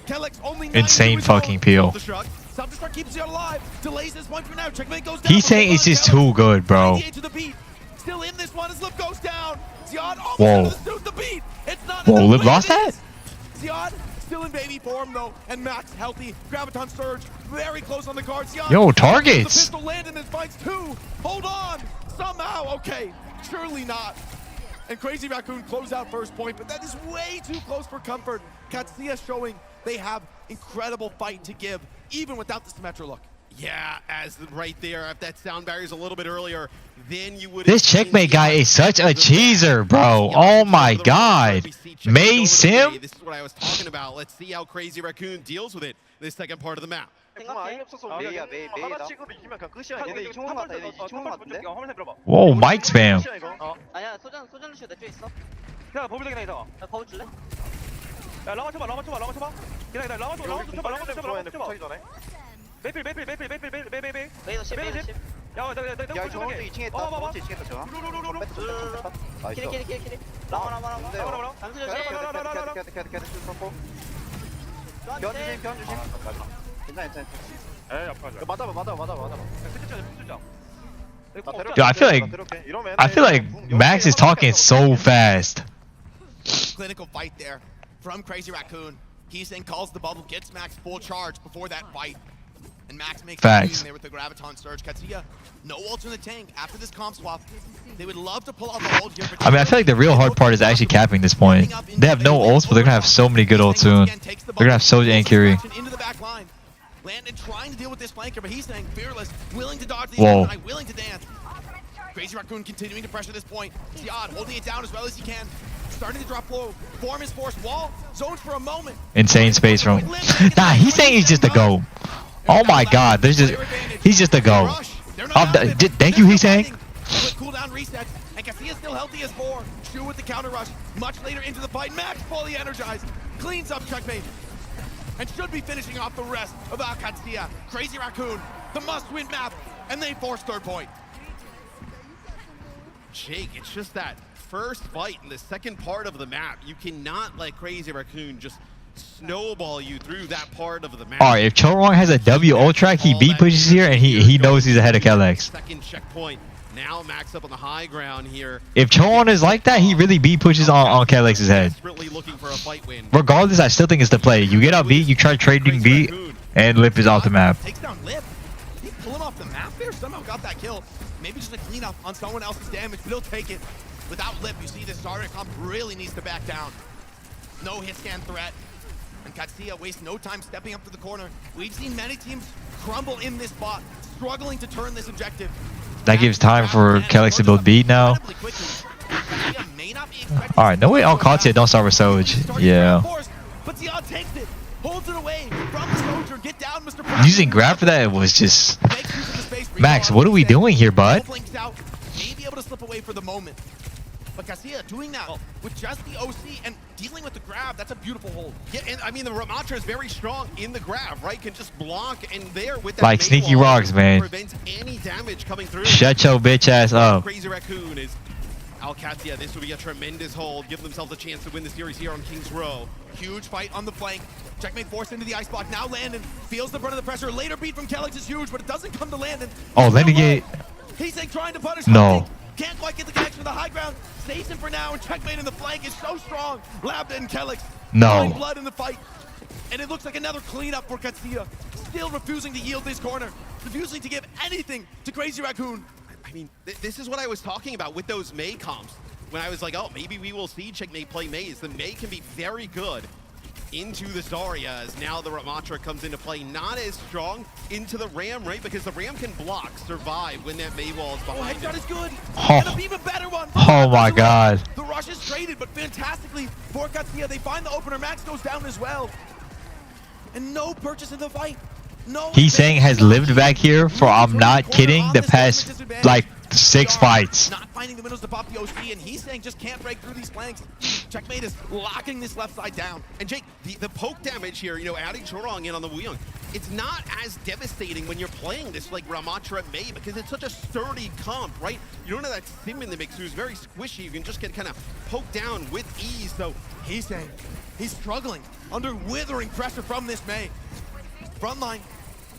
Kelix only insane fucking peel. Self-destruct keeps you alive. Delays this point for now. Checkmate goes down. He's saying it's just too good, bro. Still in this one as Lip goes down. Ziad Whoa. the beat. It's not Whoa, Lip lost that? Ziad still in baby form though, and Max healthy. Graviton surge, very close on the guard. Ziad, yo, targets. The pistol landed and finds two. Hold on, somehow. Okay, surely not. And Crazy Raccoon close out first point, but that is way too close for comfort. Qadsiah showing they have incredible fight to give, even without the Symmetra look. Yeah, as right there, if that sound barrier's a little bit earlier, then you would. This checkmate guy is such a cheeser, bro. Oh my god. May Sim? This is what I was talking about. Let's see how Crazy Raccoon deals with it this second part of the map. Whoa, mic spam. Yo, I feel like Max is talking so fast. Clinical fight there from Crazy Raccoon. Heesing calls the bubble, gets Max full charge before that fight. And Max makes facts there with the Graviton surge. Qadsiah, no ults in the tank after this comp swap. They would love to pull out the hold here. I mean, I feel like the real hard part is actually capping this point. They have no ults, but they're gonna have so many good ults soon. They're gonna have Soja and Curie. Into the back line. Landon trying to deal with this flanker, but he's saying fearless, willing to dodge the Whoa. guy, willing to dance. Crazy Raccoon continuing to pressure this point. Ziad holding it down as well as he can. Starting to drop low. Form his force wall. Zones for a moment. Insane space from. Nah, he's saying he's just a go. Oh my god, he's just a go. Thank you, he's saying. Cooldown resets, and Qadsiah still healthy as 4. Shu with the counter rush. Much later into the fight, Max fully energized. Cleans up Checkmate. And should be finishing off the rest of Qadsiah. Crazy Raccoon, the must-win map, and they force third point. Jake, it's just that first fight in the second part of the map. You cannot let Crazy Raccoon just snowball you through that part of the map. Alright, if Chorong has a W ult track, he B pushes here and he knows he's ahead of Kelix. Second checkpoint. Now Max up on the high ground here. If Chorong is like that, he really B pushes on Kelix's head. Desperately looking for a fight win. Regardless, I still think it's the play. You get out B, you try trading B, and Lip is off the map. Takes down Lip. He pull him off the map there? Somehow got that kill. Maybe just a cleanup on someone else's damage, but he'll take it. Without Lip, you see this Zarya comp really needs to back down. No hit scan threat. And Qadsiah wastes no time stepping up to the corner. We've seen many teams crumble in this spot, struggling to turn this objective. That gives time for Kellex to build beat now. Alright, no way Qadsiah don't start with Soj. Yeah. But Ziad takes it, holds it away from the soldier. Get down, Mr. Using grab for that was just... Max, what are we doing here, bud? May be able to slip away for the moment. But Qadsiah doing that with just the OC and dealing with the grab, that's a beautiful hold. Yeah, and I mean, the Ramatra is very strong in the grab, right? Can just block and there with that Like sneaky rocks, man. prevents any damage coming through. Shut your bitch ass up. Crazy Raccoon is Qadsiah. This would be a tremendous hold. Give themselves a chance to win the series here on King's Row. Huge fight on the flank. Checkmate forced into the ice block. Now Landon feels the brunt of the pressure. Later beat from Kellex is huge, but it doesn't come to Landon. Oh, Landon get... He's like trying to punish. No. Can't quite get the connection to the high ground. Stays him for now, and Checkmate in the flank is so strong. Labda and Kellex. No. Blood in the fight. And it looks like another cleanup for Qadsiah. Still refusing to yield this corner. Refusing to give anything to Crazy Raccoon. I mean, this is what I was talking about with those Mei comps. When I was like, oh, maybe we will see Checkmate play Mei. The Mei can be very good into the Zarya as now the Ramatra comes into play. Not as strong into the Ram, right? Because the Ram can block, survive when that Mei wall is behind Headshot it. is good. Oh. And an even better one. Oh my god. The rush is traded, but fantastically for Qadsiah. They find the opener. Max goes down as well. And no purchase in the fight. No. He's saying has lived back here for, I'm not kidding, the past like 6 fights. Not finding the windows to pop the OC, and he's saying just can't break through these flanks. Checkmate is locking this left side down. And Jake, the poke damage here, you know, adding Chorong in on the Wuyong, it's not as devastating when you're playing this like Ramatra Mei because it's such a sturdy comp, right? You don't have that sim in the mix who's very squishy. You can just get kind of poked down with ease. So he's saying he's struggling under withering pressure from this Mei. Frontline.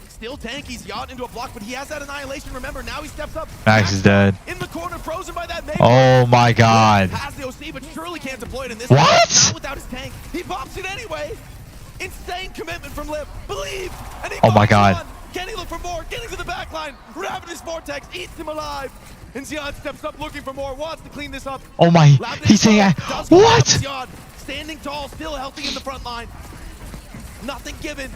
Still tanky's yacht into a block, but he has that annihilation. Remember, now he steps up. Max is dead. In the corner, frozen by that Mei. Oh my god. Has the OC, but surely can't deploy it in this. What? Not without his tank. He pops it anyway. Insane commitment from Lip. Believe. And he Oh my pops god. it on. Can he look for more? Getting to the back line. Ravenous Vortex eats him alive. And Ziad steps up looking for more. Wants to clean this up. Oh my. He's saying, what? Ziad, standing tall, still healthy in the front line. Nothing given.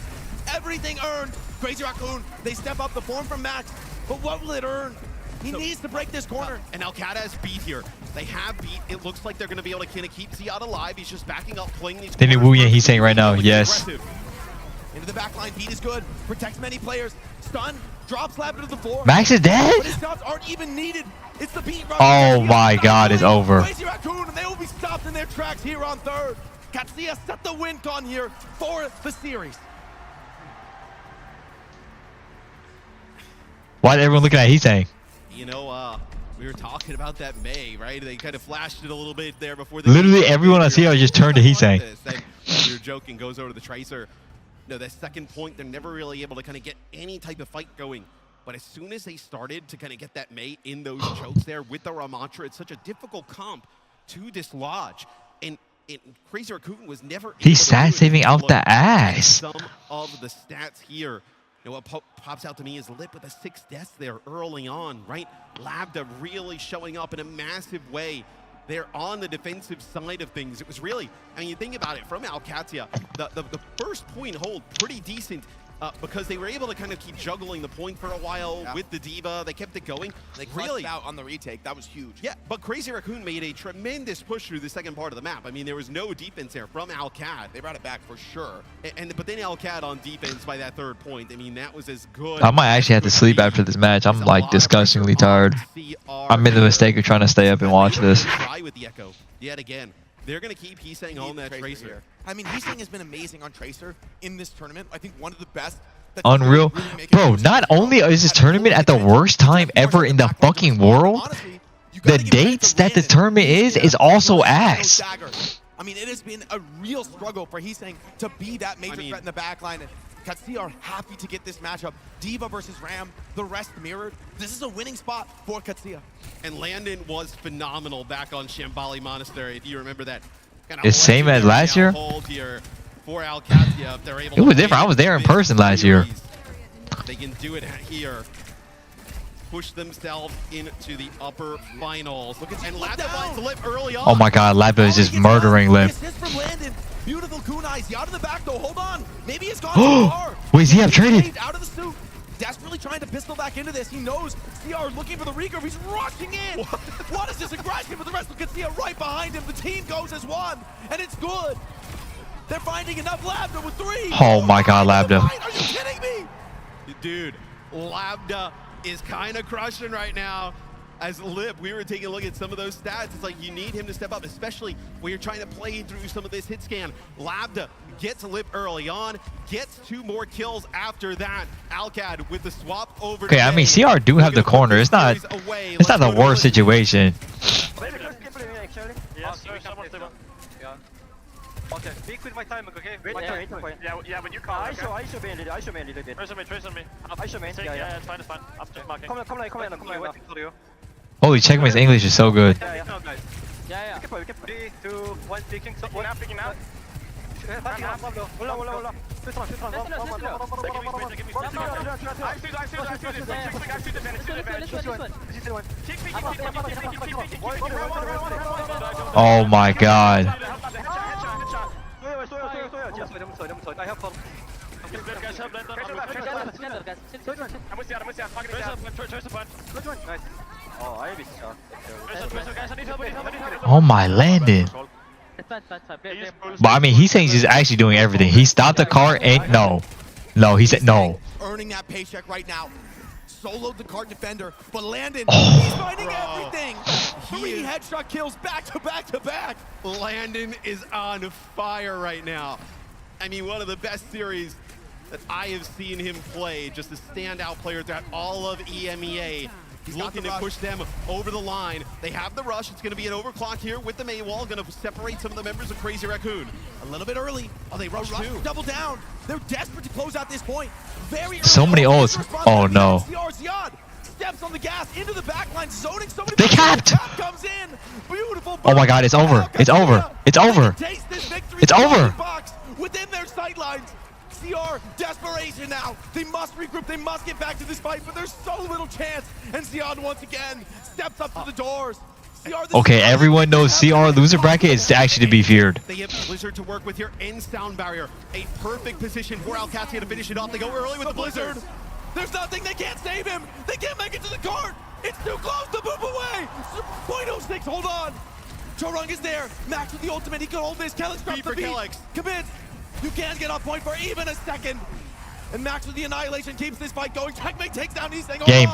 Everything earned. Crazy Raccoon, they step up the form from Max, but what will it earn? He needs to break this corner. And Al-Qaeda has beat here. They have beat. It looks like they're going to be able to kind of keep Ziad alive. He's just backing up, playing these. Then Wuyan, he's saying right now, yes. Into the back line, beat is good. Protects many players. Stun, drops Labda to the floor. Max is dead? But his shots aren't even needed. It's the beat run. Oh my god, it's over. Crazy Raccoon, and they will be stopped in their tracks here on third. Qadsiah set the win con here for the series. Why is everyone looking at he's saying? You know, we were talking about that Mei, right? They kind of flashed it a little bit there before the Literally everyone I see, I just turned to he's saying. You're joking, goes over to the Tracer. No, that second point, they're never really able to kind of get any type of fight going. But as soon as they started to kind of get that Mei in those chokes there with the Ramatra, it's such a difficult comp to dislodge. And Crazy Raccoon was never. He's stat saving out the ass. Some of the stats here. You know, what pops out to me is Lip with a 6 deaths there early on, right? Labda really showing up in a massive way there on the defensive side of things. It was really, I mean, you think about it, from Qadsiah, the first point hold, pretty decent because they were able to kind of keep juggling the point for a while with the D.Va. They kept it going. They really out on the retake. That was huge. Yeah, but Crazy Raccoon made a tremendous push through the second part of the map. I mean, there was no defense there from Al-Qad. They brought it back for sure. But then Al-Qad on defense by that third point. I mean, that was as good. I might actually have to sleep after this match. I'm like disgustingly tired. I made the mistake of trying to stay up and watch this. Try with the Echo yet again. They're going to keep Heesang on that Tracer. Here. I mean, Heesang has been amazing on Tracer in this tournament. I think one of the best. Unreal. Bro, not only is this tournament at the worst time ever in the fucking world, the dates that the tournament is also ass. I mean, it has been a real struggle for Heesang to be that major threat in the backline. And Qadsiah are happy to get this matchup. D.Va versus Ram, the rest mirrored. This is a winning spot for Qadsiah. And Landon was phenomenal back on Shambali Monastery, if you remember that. It's same as last year? For Al-Qadsiah, if they're able it was different. I was there in person last year. They can do it here. Push themselves into the upper finals. Look at and Labda finds Lip early on. Oh my god, Labda is just murdering Lip. Beautiful kunais. Out of the back though. Hold on. Maybe it's gone too far. Wait, is he have traded? Out of the suit. Desperately trying to to pistol back into this. He knows CR is looking for the regroup. He's rushing in. What is this aggression? But the rest of Qadsiah right behind him. The team goes as one, and it's good. They're finding enough. Lambda with 3. Oh my God, Lambda. Are you kidding me? Dude, Lambda is kind of crushing right now. As Lib, we were taking a look at some of those stats. It's like you need him to step up, especially when you're trying to play through some of this hit scan. Lambda gets Lib early on, gets 2 more kills after that. Alcad with the swap over. Okay, I mean CR do have the corner. It's not the worst situation. Okay, speak with my timing, okay? Wait, yeah, when you call. I show me a little bit. Trace on me. I show me. Yeah, it's fine. I'm just marking. Come on. Waiting for you. Holy, Checkmate's English is so good. Yeah. We can 3, 2, 1, picking. Picking out. 올라. Oh my God. Oh my Landon. But I mean, he's saying he's actually doing everything. He stopped the car and no, he said no. Earning that paycheck right now. Soloed the cart defender, but Landon, he's finding everything. 3 headshot kills back to back. Landon is on fire right now. I mean, one of the best series that I have seen him play. Just a standout player throughout all of EMEA. He's looking to push them over the line. They have the rush. It's going to be an overclock here with the May wall. Going to separate some of the members of Crazy Raccoon. A little bit early. Oh, they rush too. Double down. They're desperate to close out this point. Very early. So many ults. Oh no. Steps on the gas into the backline, zoning so many. They capped. Comes in. Beautiful. Oh my God, it's over. It's over. It's over. It's over. Within their sight lines. CR, desperation now. They must regroup. They must get back to this fight, but there's so little chance. And CR once again steps up to the doors. Okay, everyone knows CR loser bracket is actually to be feared. They have Blizzard to work with here in sound barrier. A perfect position for Qadsiah to finish it off. They go early with the Blizzard. There's nothing. They can't save him. They can't make it to the cart. It's too close to boop away. 0.06, hold on. Chorung is there. Max with the ultimate. He can hold this. Kellex drops the beat. Convinced. You can't get off point for even a second. And Max with the annihilation keeps this fight going. Checkmate takes down these things. Game.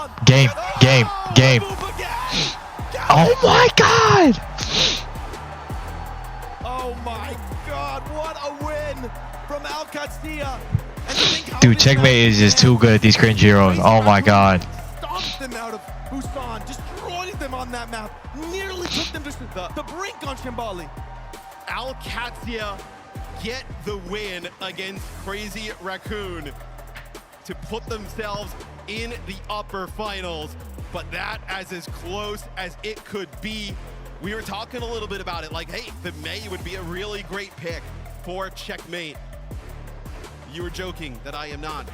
Oh my God. Oh my God. What a win from Qadsiah. Dude, Checkmate is just too good at these cringe heroes. Oh my God. Stomped them out of Busan. Destroyed them on that map. Nearly took them to the brink on Shambali. Qadsiah get the win against Crazy Raccoon to put themselves in the upper finals, but that as close as it could be. We were talking a little bit about it, like, hey, the May would be a really great pick for Checkmate. You were joking that I am not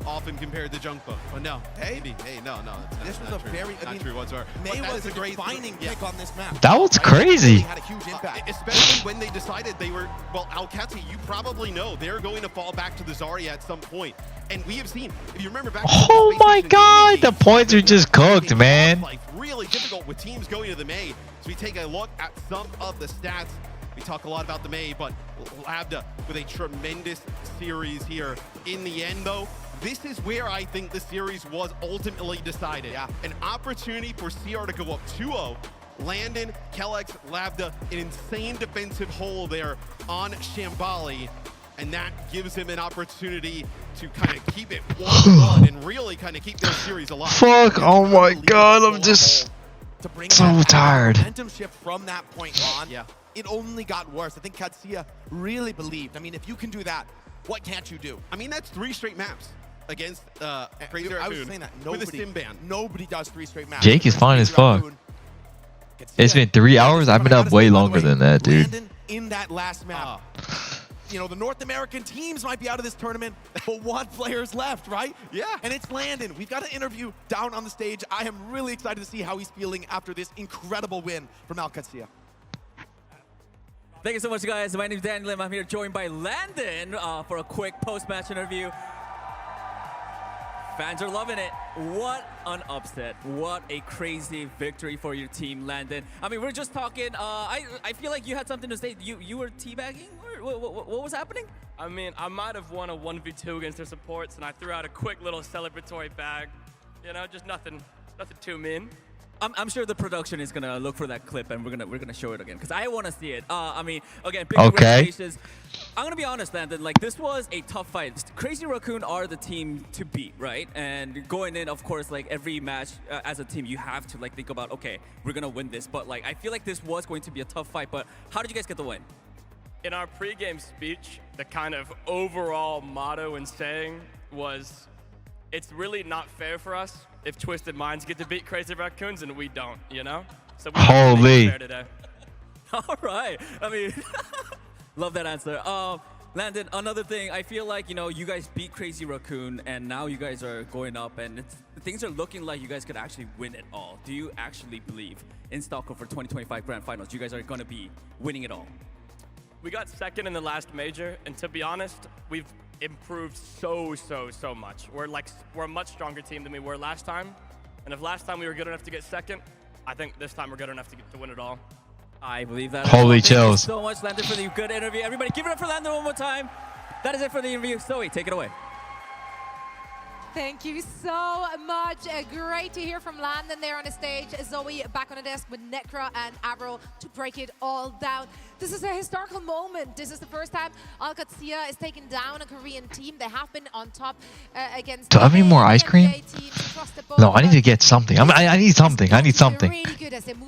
often compared to Junkbo. But no, maybe. Hey, no, this was not a true. very, not true whatsoever. May was a defining pick on this map. That was crazy. Had a huge impact. Especially when they decided they were, well, Qadsiah, you probably know they're going to fall back to the Zarya at some point. And we have seen, if you remember back. Oh my God, the points are just cooked, man. Like really difficult with teams going to the May. So we take a look at some of the stats. We talk a lot about the May, but Lambda with a tremendous series here. In the end, though, this is where I think the series was ultimately decided. Yeah. An opportunity for CR to go up 2-0. Landon, Kellex, Lambda, an insane defensive hole there on Shambali. And that gives him an opportunity to kind of keep it 1-1 and really kind of keep their series alive. Fuck, oh my God, I'm just so tired. Momentum shift from that point on. Yeah. It only got worse. I think Qadsiah really believed. I mean, if you can do that, what can't you do? I mean, that's 3 straight maps against Crazy Raccoon. I was saying that with a sim ban. Nobody does 3 straight maps. Jake is fine as fuck. It's been 3 hours. I've been up way longer than that, dude. Landon in that last map. You know, the North American teams might be out of this tournament, but one player's left, right? Yeah. And it's Landon. We've got an interview down on the stage. I am really excited to see how he's feeling after this incredible win from Qadsiah. Thank you so much, guys. My name is Dan Lim. I'm here joined by Landon for a quick post-match interview. Fans are loving it. What an upset. What a crazy victory for your team, Landon. I mean, we're just talking. I feel like you had something to say. You were teabagging? What was happening? I mean, I might have won a 1v2 against their supports, and I threw out a quick little celebratory bag. You know, just nothing too mean. I'm sure the production is gonna look for that clip, and we're gonna show it again because I want to see it. I mean, again, big congratulations. I'm gonna be honest, Landon. Like, this was a tough fight. Crazy Raccoon are the team to beat, right? And going in, of course, like every match as a team, you have to like think about, okay, we're gonna win this. But like, I feel like this was going to be a tough fight. But how did you guys get the win? In our pre-game speech, the kind of overall motto and saying was, it's really not fair for us if Twisted Minds get to beat Crazy Raccoons and we don't, you know? So we Holy. fair today. All right. I mean, love that answer. Landon, another thing, I feel like, you know, you guys beat Crazy Raccoon and now you guys are going up and things are looking like you guys could actually win it all. Do you actually believe in Stockholm for 2025 Grand Finals, you guys are going to be winning it all? We got second in the last major, and to be honest, we've improved so much. We're a much stronger team than we were last time. And if last time we were good enough to get second, I think this time we're good enough to win it all. I believe that. Holy chills. Thank you so much, Landon, for the good interview. Everybody, give it up for Landon one more time. That is it for the interview. Zoe, take it away. Thank you so much. Great to hear from Landon there on the stage. Zoe back on the desk with Necra and Arrow to break it all down. This is a historical moment. This is the first time Qadsiah is taking down a Korean team. They have been on top against. Do I have any more ice cream? No, I need to get something. I need something. I need something. Really good as they move